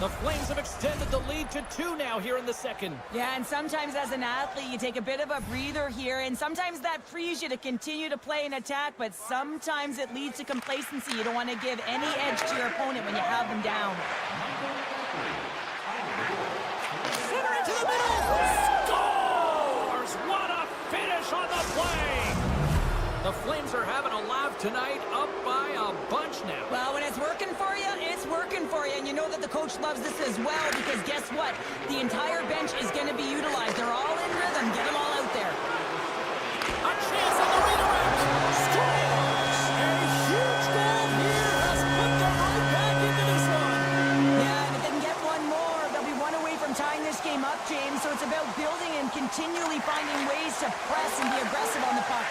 The Flames have extended the lead to 2 now here in the second. Yeah, and sometimes as an athlete, you take a bit of a breather here, and sometimes that frees you to continue to play and attack, but sometimes it leads to complacency. You don't want to give any edge to your opponent when you have them down. Center into the middle. Scores! What a finish on the play. The Flames are having a laugh tonight, up by a bunch now. Well, when it's working for you, it's working for you, and you know that the coach loves this as well, because guess what? The entire bench is going to be utilized. They're all in rhythm. Get them all out there. A chance on the redirect. Scores! A huge goal here has put them right back into this one. Yeah, and if they can get one more, they'll be one away from tying this game up, James. So it's about building and continually finding ways to press and be aggressive on the puck.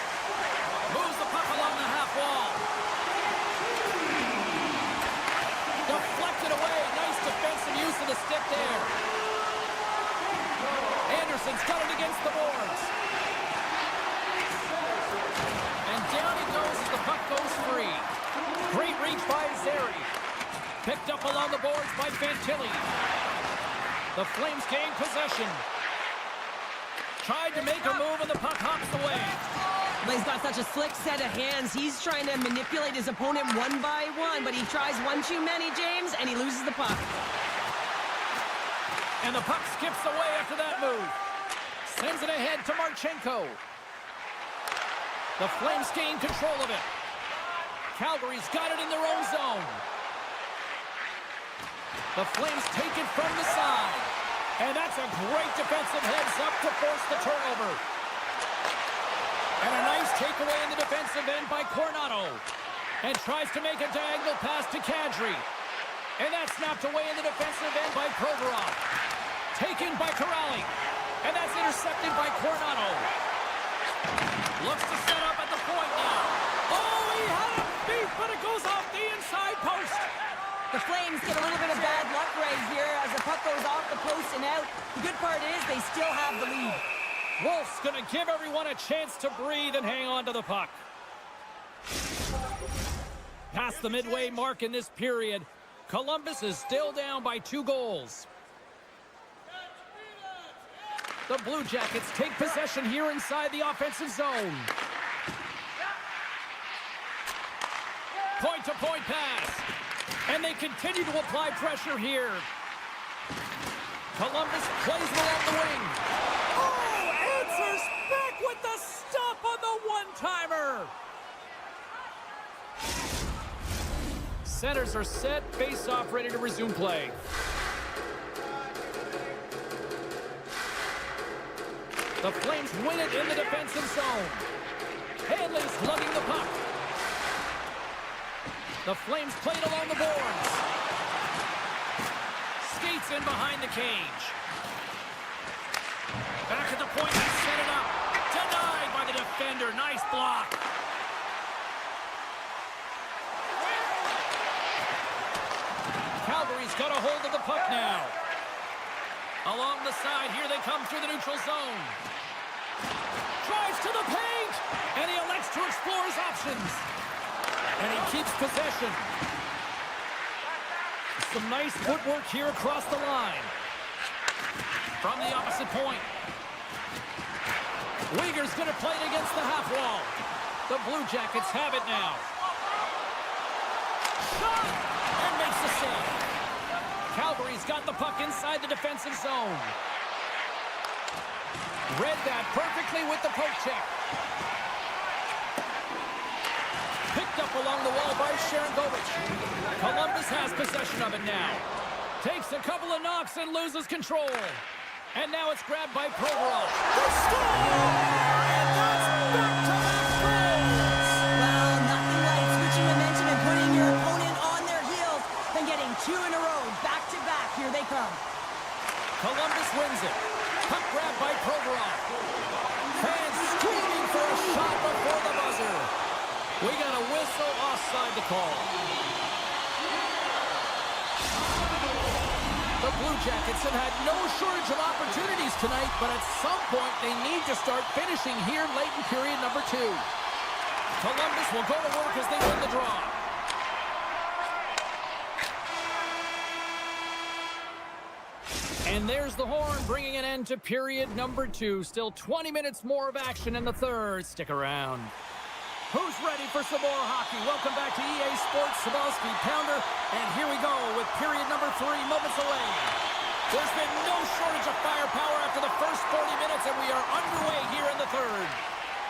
Moves the puck along the half wall. Deflected away. Nice defensive use of the stick there. Anderson's got it against the boards. And down he goes as the puck goes free. Great reach by Zeri. Picked up along the boards by Fantilli. The Flames gain possession. Tried to make a move and the puck hops away. Well, he's got such a slick set of hands. He's trying to manipulate his opponent one by one, but he tries one too many, James, and he loses the puck. And the puck skips away after that move. Sends it ahead to Marchenko. The Flames gain control of it. Calgary's got it in their own zone. The Flames take it from the side. And that's a great defensive heads-up to force the turnover. And a nice takeaway in the defensive end by Coronado. And tries to make a diagonal pass to Kadri. And that's snapped away in the defensive end by Provorov. Taken by Corrali. And that's intercepted by Coronado. Looks to set up at the point now. Oh, he had a beat, but it goes off the inside post. The Flames get a little bit of bad luck right here as the puck goes off the post and out. The good part is they still have the lead. Wolf's going to give everyone a chance to breathe and hang on to the puck. Past the midway mark in this period, Columbus is still down by 2 goals. The Blue Jackets take possession here inside the offensive zone. Point-to-point pass. And they continue to apply pressure here. Columbus plays it along the wing. Oh, answers back with the stop on the one-timer. Centers are set, face-off ready to resume play. The Flames win it in the defensive zone. Hanley's lugging the puck. The Flames play it along the boards. Skates in behind the cage. Back at the point, they set it up. Denied by the defender. Nice block. Calgary's got a hold of the puck now. Along the side, here they come through the neutral zone. Drives to the paint, and he elects to explore his options. And he keeps possession. Some nice footwork here across the line. From the opposite point. Uyghur's going to play it against the half wall. The Blue Jackets have it now. Shot! And makes the save. Calgary's got the puck inside the defensive zone. Read that perfectly with the poke check. Picked up along the wall by Sharangovich. Columbus has possession of it now. Takes a couple of knocks and loses control. And now it's grabbed by Provorov. The score! And that's back-to-back goals! Well, nothing like switching momentum and putting your opponent on their heels than getting 2 in a row. Back-to-back, here they come. Columbus wins it. Puck grabbed by Provorov. Fans screaming for a shot before the buzzer. We got a whistle offside to call. The Blue Jackets have had no shortage of opportunities tonight, but at some point they need to start finishing here late in period number 2. Columbus will go to work as they win the draw. And there's the horn, bringing an end to period number 2. Still 20 minutes more of action in the third. Stick around. Who's ready for some more hockey? Welcome back to EA Sports Sabalski Pounder. And here we go with period number 3, moments away. There's been no shortage of firepower after the first 40 minutes, and we are underway here in the third.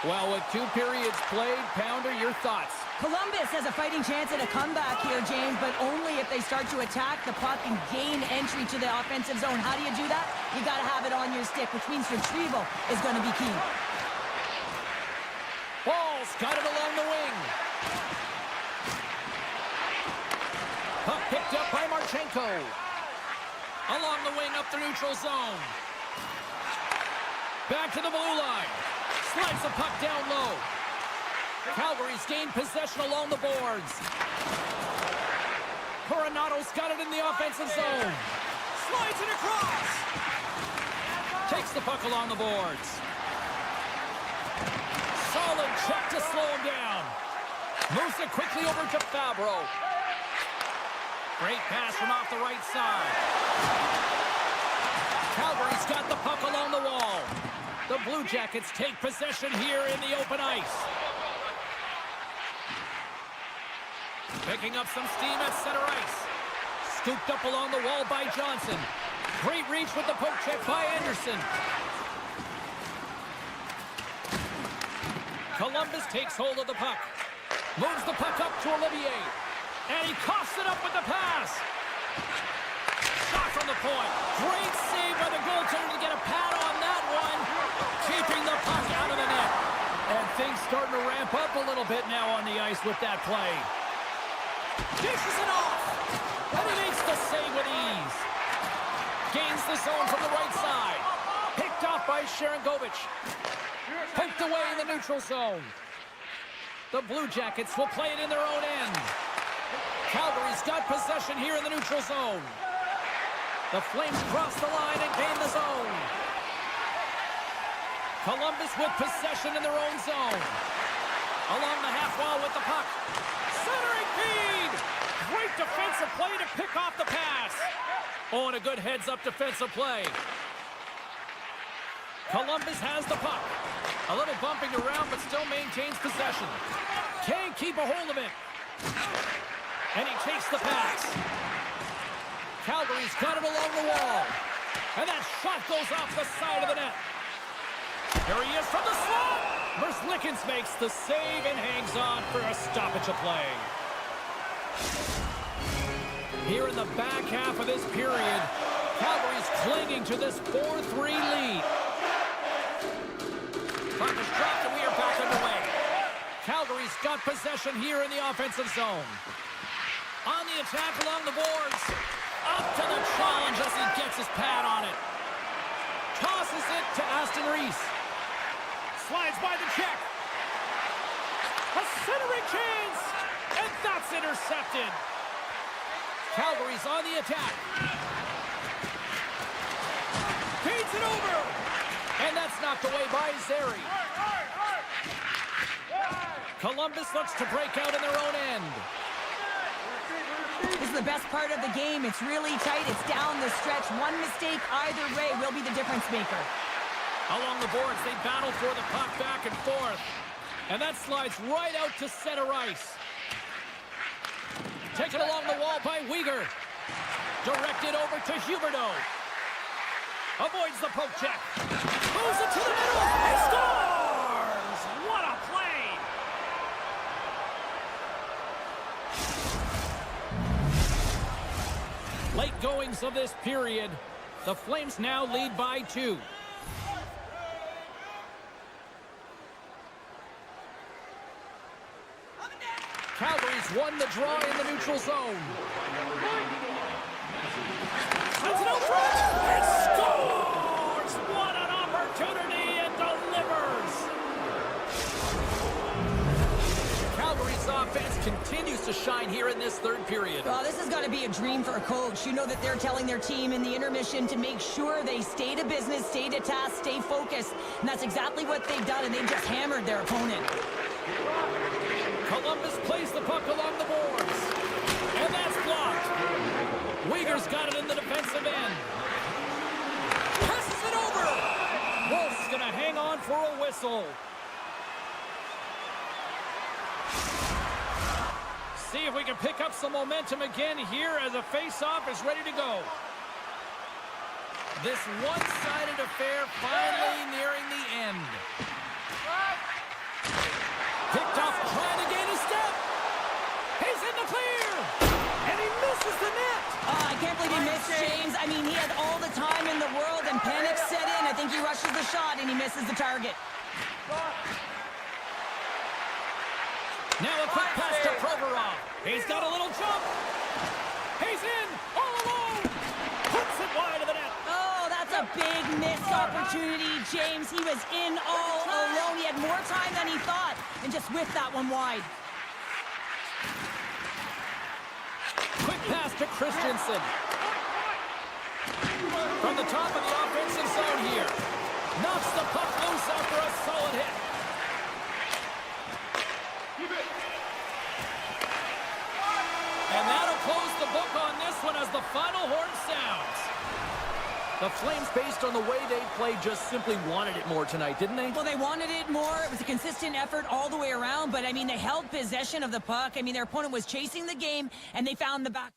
Well, with 2 periods played, Pounder, your thoughts? Columbus has a fighting chance at a comeback here, James, but only if they start to attack the puck and gain entry to the offensive zone. How do you do that? You got to have it on your stick, which means retrieval is going to be key. Ball's got it along the wing. Puck picked up by Marchenko. Along the wing up the neutral zone. Back to the blue line. Slides the puck down low. Calgary's gained possession along the boards. Coronado's got it in the offensive zone. Slides it across. Takes the puck along the boards. Solid check to slow him down. Moves it quickly over to Fabro. Great pass from off the right side. Calgary's got the puck along the wall. The Blue Jackets take possession here in the open ice. Picking up some steam at center ice. Scooped up along the wall by Johnson. Great reach with the poke check by Anderson. Columbus takes hold of the puck. Moves the puck up to Olivier. And he coughs it up with the pass. Shot from the point. Great save by the goaltender to get a pad on that one. Keeping the puck out of the net. And things starting to ramp up a little bit now on the ice with that play. Dishes it off. And he makes finds the zone from the right side. Picked off by Sharangovich. Poked away in the neutral zone. The Blue Jackets will play it in their own end. Calgary's got possession here in the neutral zone. The Flames cross the line and gain the zone. Columbus with possession in their own zone. Along the half wall with the puck. Centering feed! Great defensive play to pick off the pass. Oh, and a good heads-up defensive play. Columbus has the puck. A little bumping around, but still maintains possession. Can't keep a hold of it. And he takes the pass. Calgary's got it along the wall. And that shot goes off the side of the net. Here he is from the slot. Merzlikins makes the save and hangs on for a stoppage of play. Here in the back half of this period, Calgary's clinging to this 4-3 lead. Puck is dropped and we are back underway. Calgary's got possession here in the offensive zone. On the attack along the boards. Up to the challenge as he gets his pad on it. Tosses it to Aston Reese. Slides by the check. A centering chance. And that's intercepted. Calgary's on the attack. Feeds it over. And that's knocked away by Zary. Columbus looks to break out in their own end. This is the best part of the game. It's really tight. It's down the stretch. One mistake either way will be the difference maker. Along the boards, they battle for the puck back and forth. And that slides right out to center ice. Taken along the wall by Weegar. Directed over to Huberdeau. Avoids the poke check. Moves it to the middle. He scores! What a play! Late goings of this period. The Flames now lead by 2. Calgary's won the draw in the neutral zone. Sends it over. It scores! What an opportunity and delivers! Calgary's offense continues to shine here in this third period. Well, this has got to be a dream for a coach. You know that they're telling their team in the intermission to make sure they stay to business, stay to task, stay focused. And that's exactly what they've done, and they've just hammered their opponent. Columbus plays the puck along the boards. And that's blocked. Weegar's got it in the defensive end. Passes it over. Wolf's going to hang on for a whistle. See if we can pick up some momentum again here as a face-off is ready to go. This one-sided affair finally nearing the end. Picked off, trying to gain a step. He's in the clear. And he misses the net. I can't believe he missed, James. I mean, he had all the time in the world, and panic set in. I think he rushes the shot, and he misses the target. Now a quick pass to Provorov. He's got a little jump. He's in, all alone. Puts it wide of the net. Oh, that's a big missed opportunity, James. He was in all alone. He had more time than he thought, and just whiffed that one wide. Quick pass to Christensen. From the top of the offensive zone here. Knocks the puck loose after a solid hit. And that'll close the book on this one as the final horn sounds. The Flames, based on the way they played, just simply wanted it more tonight, didn't they? Well, they wanted it more. It was a consistent effort all the way around, but, I mean, they held possession of the puck. I mean, their opponent was chasing the game, and they found the back.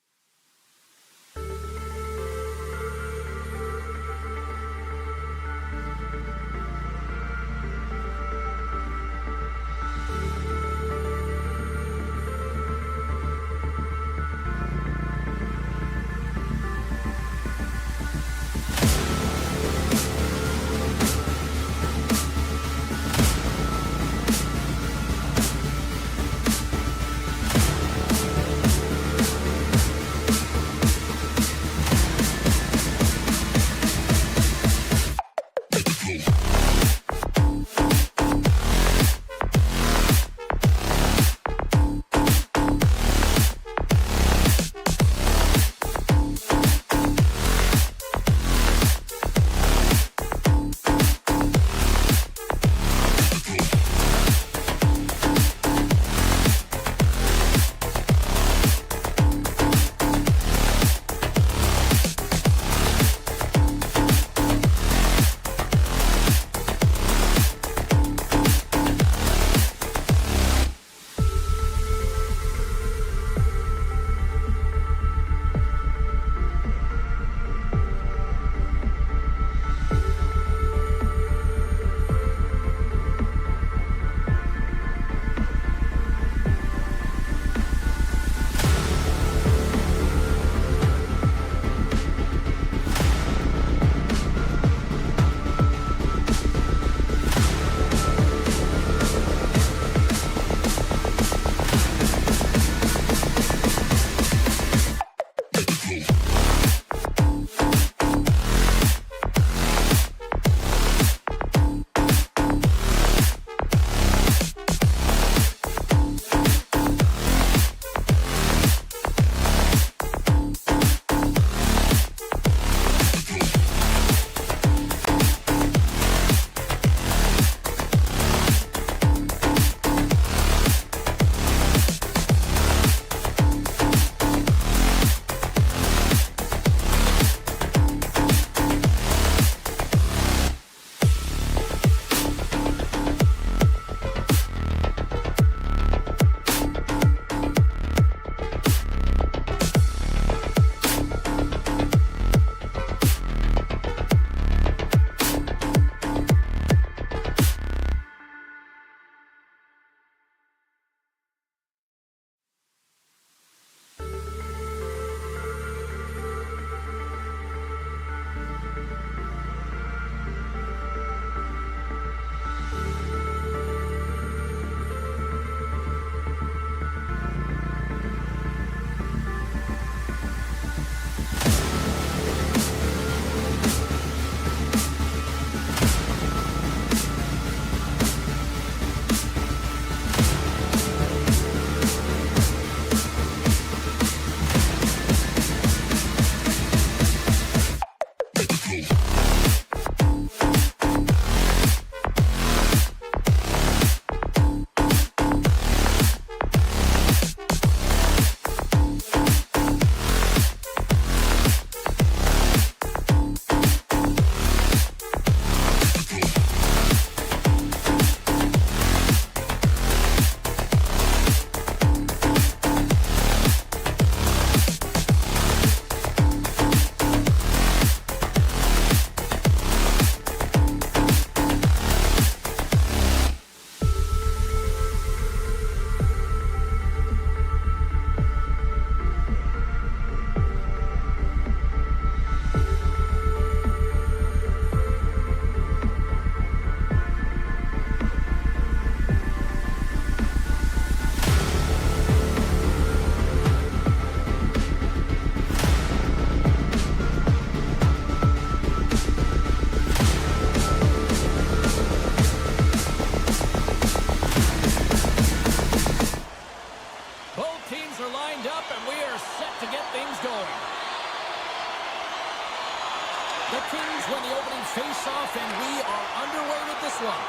The Kings win the opening face-off, and we are underway with this one.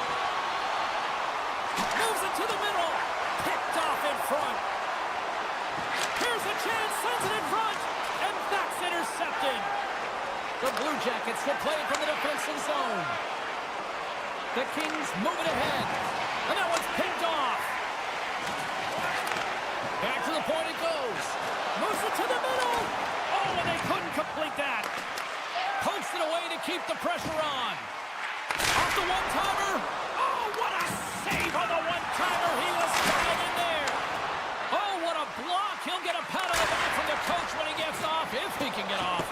Moves it to the middle. Picked off in front. Here's a chance, sends it in front, and that's intercepted. The Blue Jackets will play from the defensive zone. The Kings move it ahead. And that one's picked off. Back to the point it goes. Moves it to the middle. Oh, and they couldn't complete that. Pokes it away to keep the pressure on. Off the one-timer. Oh, what a save on the one-timer. He was flying in there. Oh, what a block. He'll get a pat on the back from the coach when he gets off, if he can get off.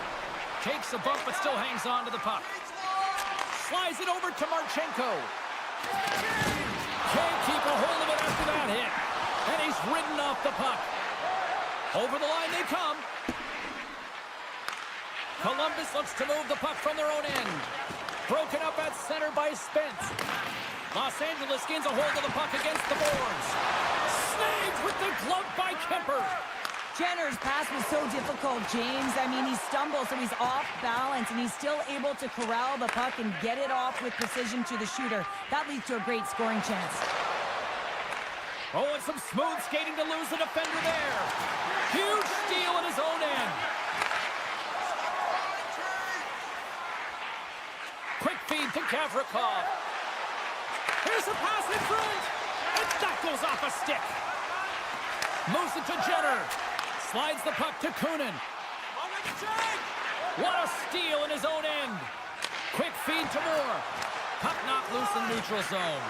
Takes a bump, but still hangs on to the puck. Slides it over to Marchenko. Can't keep a hold of it after that hit. And he's ridden off the puck. Over the line they come. Columbus looks to move the puck from their own end. Broken up at center by Spence. Los Angeles gains a hold of the puck against the boards. Snagged with the glove by Kemper. Jenner's pass was so difficult, James. I mean, he stumbles, so he's off balance, and he's still able to corral the puck and get it off with precision to the shooter. That leads to a great scoring chance. Oh, and some smooth skating to lose the defender there. Huge steal in his own end. Quick feed to Gavrikov. Here's a pass in front, and that goes off a stick. Moves it to Jenner. Slides the puck to Kunin. What a steal in his own end. Quick feed to Moore. Puck knocked loose in neutral zone.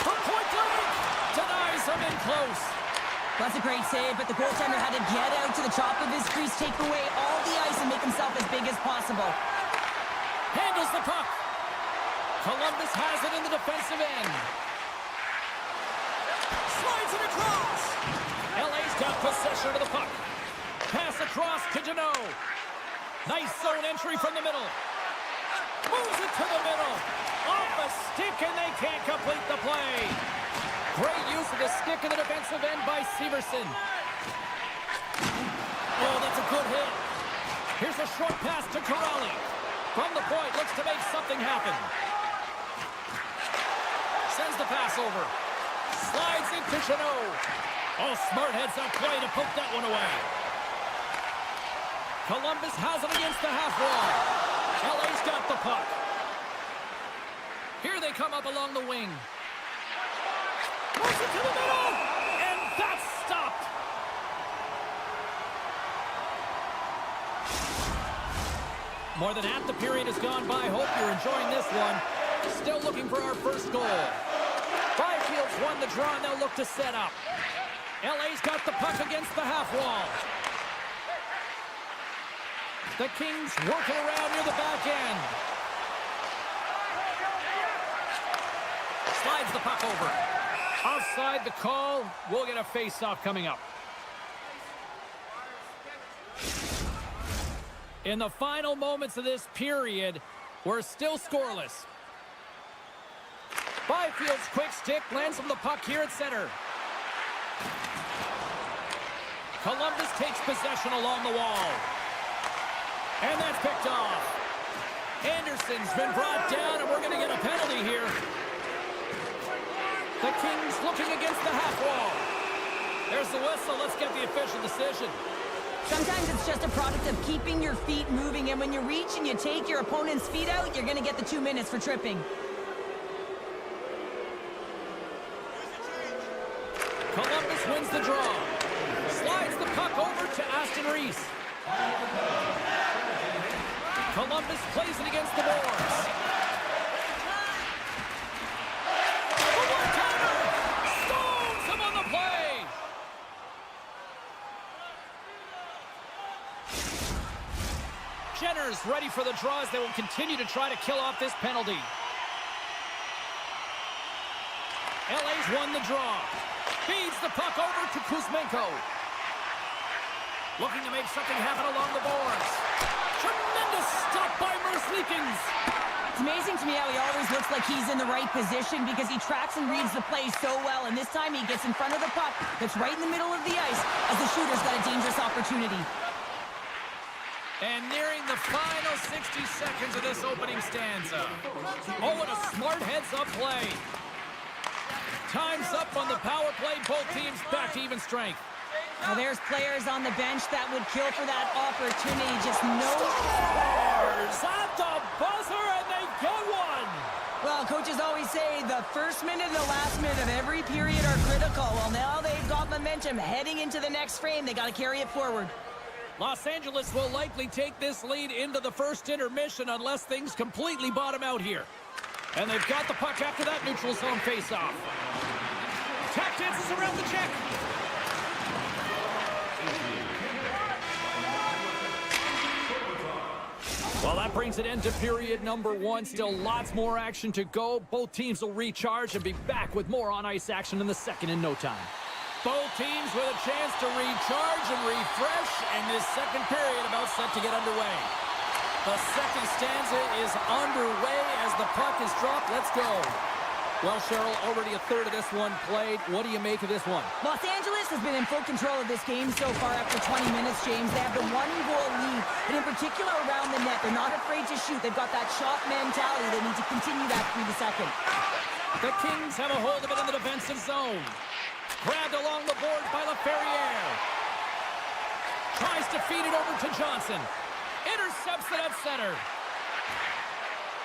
From point blank. Denies him in close. That's a great save, but the goaltender had to get out to the top of his crease, take away all the ice, and make himself as big as possible. Handles the puck. Columbus has it in the defensive end. Slides it across. LA's got possession of the puck. Pass across to Deneau. Nice zone entry from the middle. Moves it to the middle. Off a stick, and they can't complete the play. Great use of the stick in the defensive end by Severson. Oh, that's a good hit. Here's a short pass to Corrali. From the point, looks to make something happen. Sends the pass over. Slides into Deneau. Oh, smart heads-up play to poke that one away. Columbus has it against the half wall. LA's got the puck. Here they come up along the wing. Moves it to the middle, and that's stopped. More than half the period has gone by. Hope you're enjoying this one. Still looking for our first goal. Byfield's won the draw, and they'll look to set up. LA's got the puck against the half wall. The Kings working around near the back end. Slides the puck over. Offside the call. We'll get a face-off coming up. In the final moments of this period, we're still scoreless. Byfield's quick stick lands from the puck here at center. Columbus takes possession along the wall. And that's picked off. Anderson's been brought down, and we're going to get a penalty here. The Kings looking against the half wall. There's the whistle. Let's get the official decision. Sometimes it's just a product of keeping your feet moving, and when you reach and you take your opponent's feet out, you're going to get the 2 minutes for tripping. Columbus wins the draw. Slides the puck over to Aston Reese. Columbus plays it against the boards. The one-timer! Stones him on the play! Jenner's ready for the draw as they will continue to try to kill off this penalty. LA's won the draw. Feeds the puck over to Kuzmenko. Looking to make something happen along the boards. Tremendous stop by Merzlikins. It's amazing to me how he always looks like he's in the right position because he tracks and reads the play so well, and this time he gets in front of the puck that's right in the middle of the ice as the shooter's got a dangerous opportunity. And nearing the final 60 seconds of this opening stanza. Oh, and a smart heads-up play. Time's up on the power play. Both teams back to even strength. Now there's players on the bench that would kill for that opportunity. Just no... Scores at the buzzer, and they get one. Well, coaches always say the first minute and the last minute of every period are critical. Well, now they've got momentum heading into the next frame. They got to carry it forward. Los Angeles will likely take this lead into the first intermission unless things completely bottom out here. And they've got the puck after that neutral zone faceoff. Tap dances around the check. Well, that brings an end to period number one. Still lots more action to go. Both teams will recharge and be back with more on-ice action in the second in no time. Both teams with a chance to recharge and refresh, and this second period about set to get underway. The second stanza is underway as the puck is dropped. Let's go. Well, Cheryl, already a third of this one played. What do you make of this one? Los Angeles has been in full control of this game so far after 20 minutes, James. They have the one-goal lead, and in particular around the net. They're not afraid to shoot. They've got that shot mentality. They need to continue that through the second. The Kings have a hold of it in the defensive zone. Grabbed along the boards by LaFerriere. Tries to feed it over to Johnson. Intercepts it at center.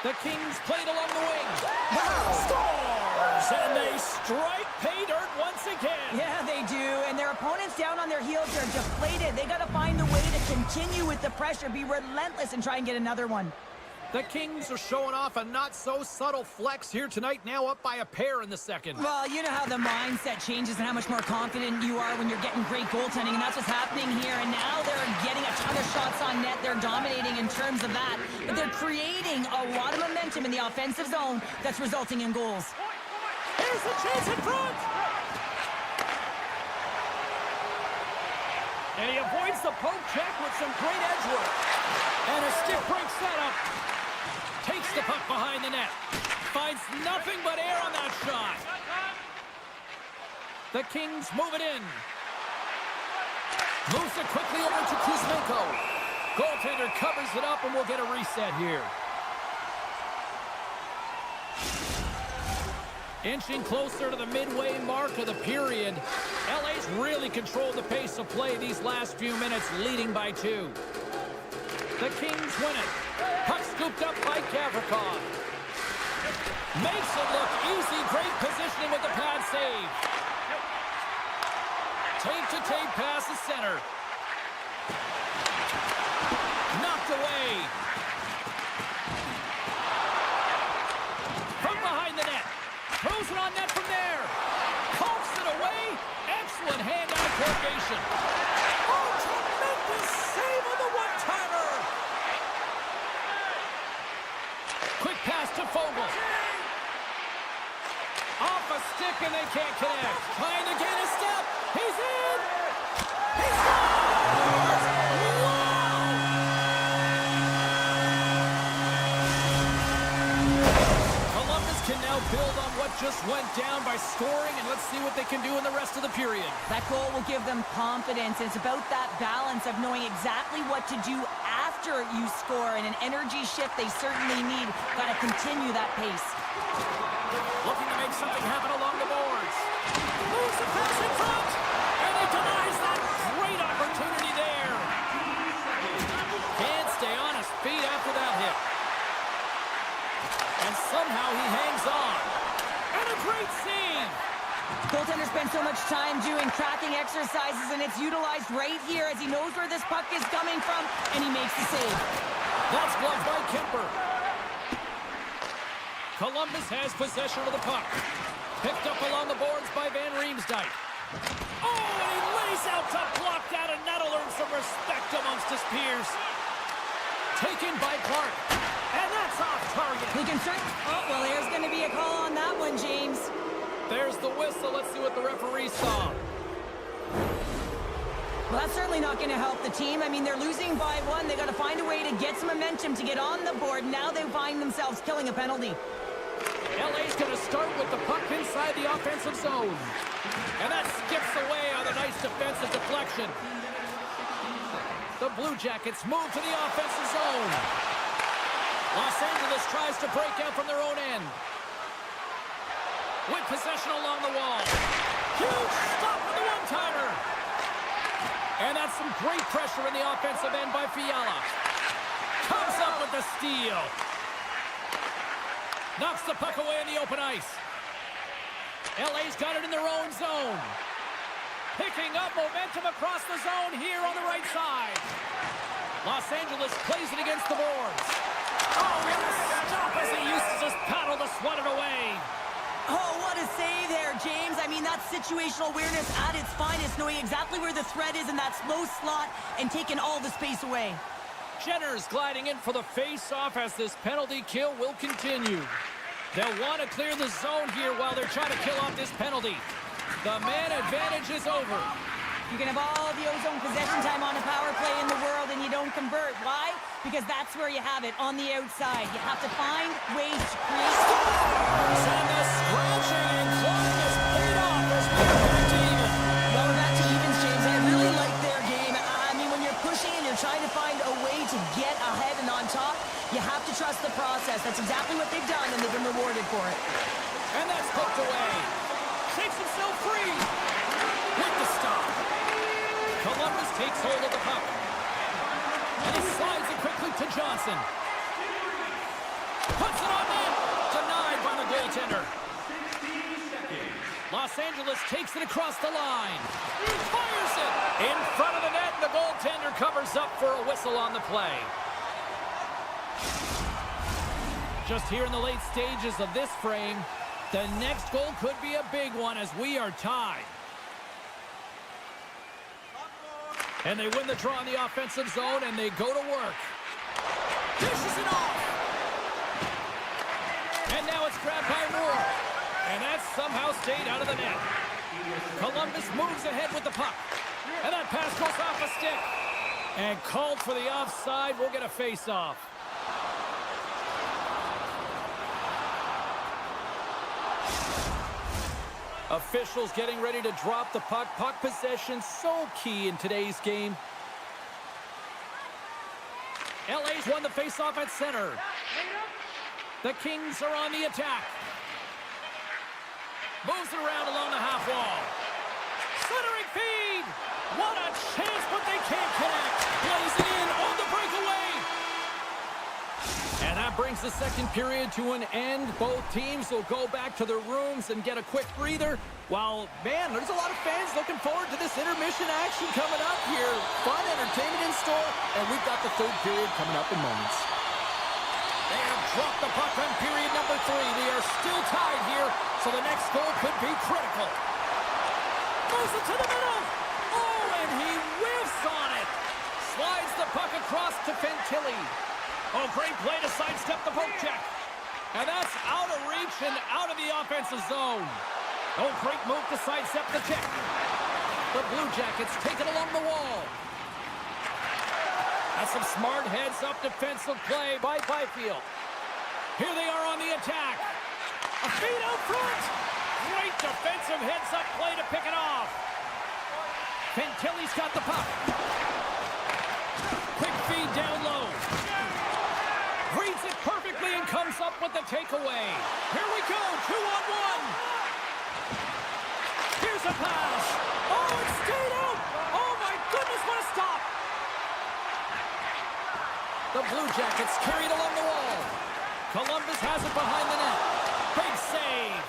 The Kings played along the wing. Wow. Scores! And they strike pay dirt once again. Yeah, they do. And their opponents down on their heels are deflated. They got to find a way to continue with the pressure, be relentless, and try and get another one. The Kings are showing off a not-so-subtle flex here tonight, now up by a pair in the second. Well, you know how the mindset changes and how much more confident you are when you're getting great goaltending, and that's what's happening here. And now they're getting a ton of shots on net. They're dominating in terms of that. But they're creating a lot of momentum in the offensive zone that's resulting in goals. Here's the chance in front. And he avoids the poke check with some great edge work. And a stick break setup. Takes the puck behind the net. Finds nothing but air on that shot. The Kings move it in. Moves it quickly over to Kuzmenko. Goaltender covers it up and we'll get a reset here. Inching closer to the midway mark of the period. LA's really controlled the pace of play these last few minutes, leading by 2. The Kings win it. Puck scooped up by Gavrikov. Makes it look easy. Great positioning with the pad save. Tape-to-tape pass to center. Knocked away. From behind the net. Throws it on net from there. Pumps it away. Excellent hand-eye coordination. Oh, tremendous save on the one-timer. Quick pass to Fogle. Off a stick and they can't connect. Trying to gain a step. He's in. He scores! Columbus can now build on what just went down by scoring, and let's see what they can do in the rest of the period. That goal will give them confidence. It's about that balance of knowing exactly what to do after you score, and an energy shift they certainly need. Got to continue that pace. Looking to make something happen along the boards. Moves the pass in front. And he denies that great opportunity there. Can't stay on his feet after that hit. And somehow he hangs on. And a great save. Goaltender spends so much time doing tracking exercises, and it's utilized right here as he knows where this puck is coming from, and he makes the save. That's gloved by Kemper. Columbus has possession of the puck. Picked up along the boards by Van Riemsdyk. Oh, and he lays out to block that, and that'll earn some respect amongst his peers. Taken by Clark. And that's off target. He can certainly... Oh, well, there's going to be a call on that one, James. There's the whistle. Let's see what the referee saw. Well, that's certainly not going to help the team. I mean, they're losing by 1. They got to find a way to get some momentum to get on the board. Now they find themselves killing a penalty. LA's going to start with the puck inside the offensive zone. And that skips away on a nice defensive deflection. The Blue Jackets move to the offensive zone. Los Angeles tries to break out from their own end. With possession along the wall. Huge stop with the one-timer. And that's some great pressure in the offensive end by Fiala. Comes up with the steal. Knocks the puck away in the open ice. LA's got it in their own zone. Picking up momentum across the zone here on the right side. Los Angeles plays it against the boards. Oh, what a stop as he used to just paddle to swat it away. Oh, what a save there, James. I mean, that's situational awareness at its finest, knowing exactly where the threat is in that slow slot and taking all the space away. Jenner's gliding in for the face-off as this penalty kill will continue. They'll want to clear the zone here while they're trying to kill off this penalty. The man advantage is over. You can have all the ozone possession time on a power play in the world and you don't convert. Why? Because that's where you have it, on the outside. You have to find ways to create scores. And the scratching and clawing is paid off as we're back to even. Well, we're back to evens, James. I really like their game. I mean, when you're pushing and you're trying to find a way to get ahead and on top, you have to trust the process. That's exactly what they've done, and they've been rewarded for it. And that's poked away. Shakes himself free. With the stop. Columbus takes hold of the puck. And he slides it quickly to Johnson. Puts it on net. Denied by the goaltender. Los Angeles takes it across the line. Fires it. In front of the net, and the goaltender covers up for a whistle on the play. Just here in the late stages of this frame, the next goal could be a big one as we are tied. And they win the draw in the offensive zone, and they go to work. Dishes it off. And now it's grabbed by Moore. And that somehow stayed out of the net. Columbus moves ahead with the puck. And that pass goes off a stick. And called for the offside. We'll get a face-off. Officials getting ready to drop the puck. Puck possession so key in today's game. LA's won the faceoff at center. The Kings are on the attack. Moves it around along the half wall. Centering feed. What a chance, but they can't connect. Plays it in on the breakaway. And that brings the second period to an end. Both teams will go back to their rooms and get a quick breather. While, man, there's a lot of fans looking forward to this intermission action coming up here. Fun entertainment in store, and we've got the third period coming up in moments. They have dropped the puck on period number 3. They are still tied here, so the next goal could be critical. Moves it to the middle. Oh, and he whiffs on it. Slides the puck across to Fantilli. Oh, great play to sidestep the poke check. And that's out of reach and out of the offensive zone. Oh, great move to sidestep the check. The Blue Jackets take it along the wall. That's some smart heads-up defensive play by Byfield. Here they are on the attack. A feed out front. Great defensive heads-up play to pick it off. Fantilli's got the puck. Quick feed down low. Reads it perfectly and comes up with the takeaway. Here we go, 2-on-1. Here's a pass. Oh, it stayed out. Oh, my goodness, what a stop. The Blue Jackets carried along the wall. Columbus has it behind the net. Big save.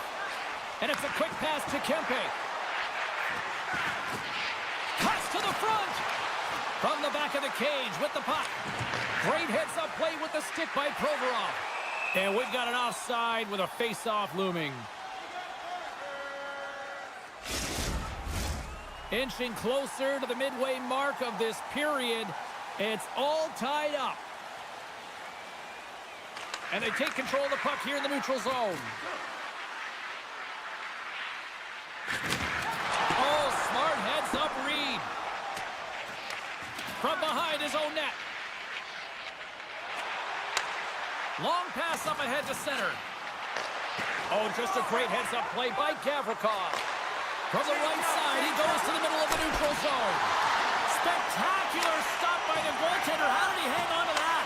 And it's a quick pass to Kempe. Pass to the front. From the back of the cage with the puck. Great heads-up play with the stick by Provorov. And we've got an offside with a face-off looming. Inching closer to the midway mark of this period. It's all tied up. And they take control of the puck here in the neutral zone. Oh, smart heads-up read. From behind his own net. Long pass up ahead to center. Oh, just a great heads-up play by Gavrikov. From the right side, he goes to the middle of the neutral zone. Spectacular stop by the goaltender. How did he hang on to that?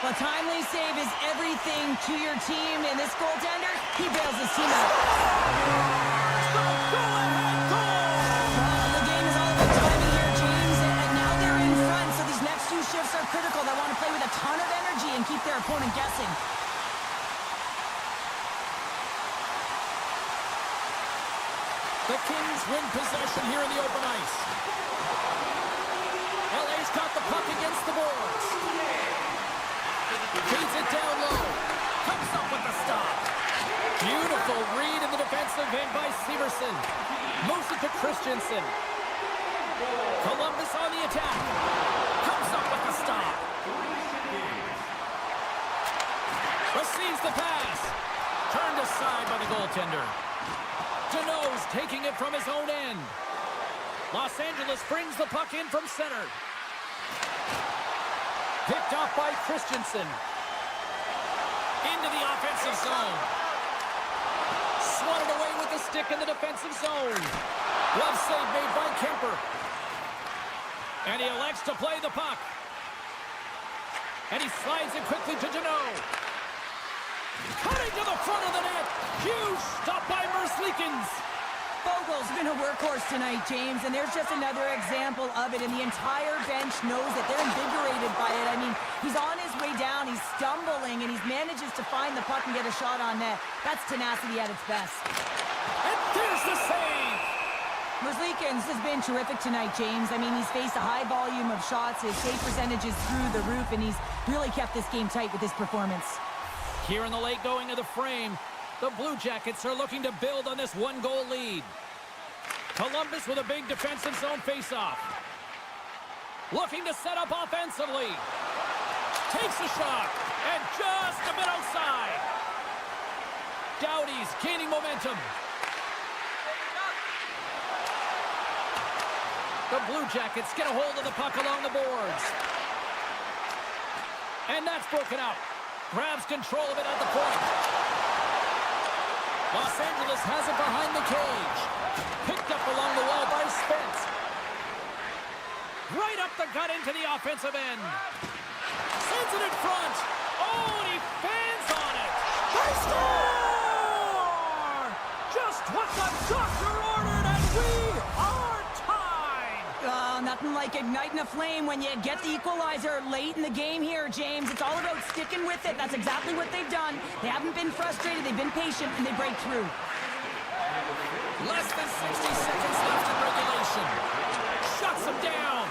Well, timely save is everything to your team, and this goaltender, he bails his team out. The game is all about timing here, James, and now they're in front, so these next two shifts are critical. They want to play with a ton of energy and keep their opponent guessing. The Kings win possession here in the open ice. LA's got the puck against the boards. Feeds it down low. Comes up with the stop. Beautiful read in the defensive end by Severson. Moves it to Christensen. Columbus on the attack. Comes up with the stop. Receives the pass. Turned aside by the goaltender. Deneau's taking it from his own end. Los Angeles brings the puck in from center. Picked off by Christensen. Into the offensive zone. Swatted away with the stick in the defensive zone. Glove save made by Kemper. And he elects to play the puck. And he slides it quickly to Deneau. Cutting to the front of the net. Huge stop by Merzlikins. Fogel's been a workhorse tonight, James, and there's just another example of it, and the entire bench knows that they're invigorated by it. I mean, he's on his way down, he's stumbling, and he manages to find the puck and get a shot on net. That's tenacity at its best. And there's the save. Merzlikins has been terrific tonight, James. I mean, he's faced a high volume of shots, his save percentage is through the roof, and he's really kept this game tight with his performance. Here in the late going of the frame, the Blue Jackets are looking to build on this one-goal lead. Columbus with a big defensive zone face-off. Looking to set up offensively. Takes a shot, and just a bit outside. Doughty's gaining momentum. The Blue Jackets get a hold of the puck along the boards. And that's broken up. Grabs control of it at the point. Los Angeles has it behind the cage. Picked up along the wall by Spence. Right up the gut into the offensive end. Sends it in front. Oh, and he fans on it. They score! Just what the doctor ordered, and we are tied. Nothing like igniting a flame when you get the equalizer late in the game here, James. It's all about sticking with it. That's exactly what they've done. They haven't been frustrated. They've been patient, and they break through. Less than 60 seconds left in regulation. Shuts him down.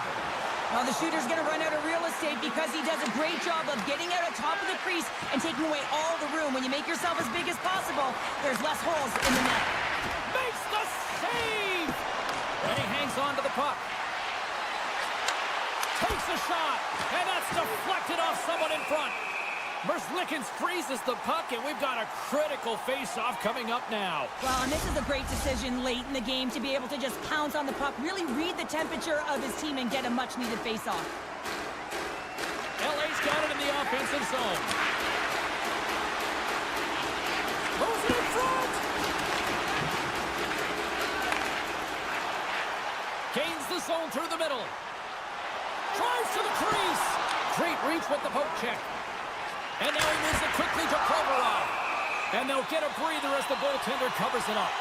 Well, the shooter's going to run out of real estate because he does a great job of getting out on top of the crease and taking away all the room. When you make yourself as big as possible, there's less holes in the net. Makes the save! And he hangs on to the puck. Takes a shot, and that's deflected off someone in front. Merzlikins freezes the puck, and we've got a critical face-off coming up now. Well, and this is a great decision late in the game to be able to just pounce on the puck, really read the temperature of his team and get a much-needed face-off. LA's got it in the offensive zone. Moves it in front! Gains the zone through the middle. Drives to the crease. Great reach with the poke check. And now he moves it quickly to Provorov. And they'll get a breather as the goaltender covers it up.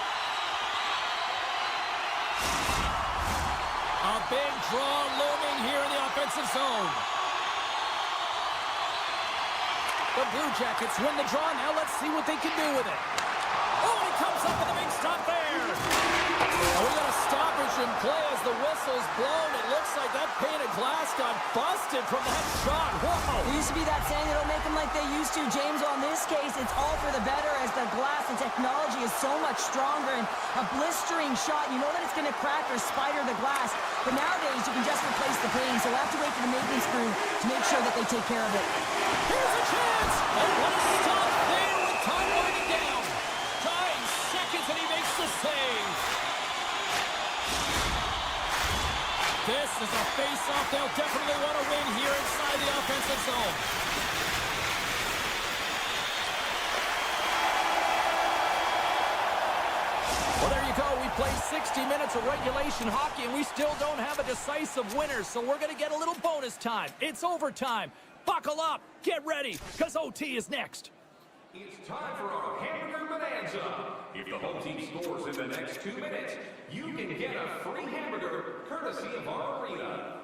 A big draw looming here in the offensive zone. The Blue Jackets win the draw. Now let's see what they can do with it. Oh, he comes up with a big stop there. And we got a stoppage in play as the whistle's blown. It looks like that pane of glass got busted from that shot. Whoa! It used to be that saying, they don't make them like they used to, James. Well, in this case, it's all for the better as the glass and technology is so much stronger. And a blistering shot, you know that it's going to crack or spider the glass. But nowadays, you can just replace the pane. So we'll have to wait for the maintenance crew to make sure that they take care of it. Here's a chance! Oh, what a stop there with time winding down. 9 seconds and he makes the save. This is a face-off they'll definitely want to win here inside the offensive zone. Well, there you go. We played 60 minutes of regulation hockey, and we still don't have a decisive winner, so we're going to get a little bonus time. It's overtime. Buckle up. Get ready, because OT is next. It's time for our hamburger bonanza. If the home team scores in the next 2 minutes, you can get a free hamburger courtesy of our arena.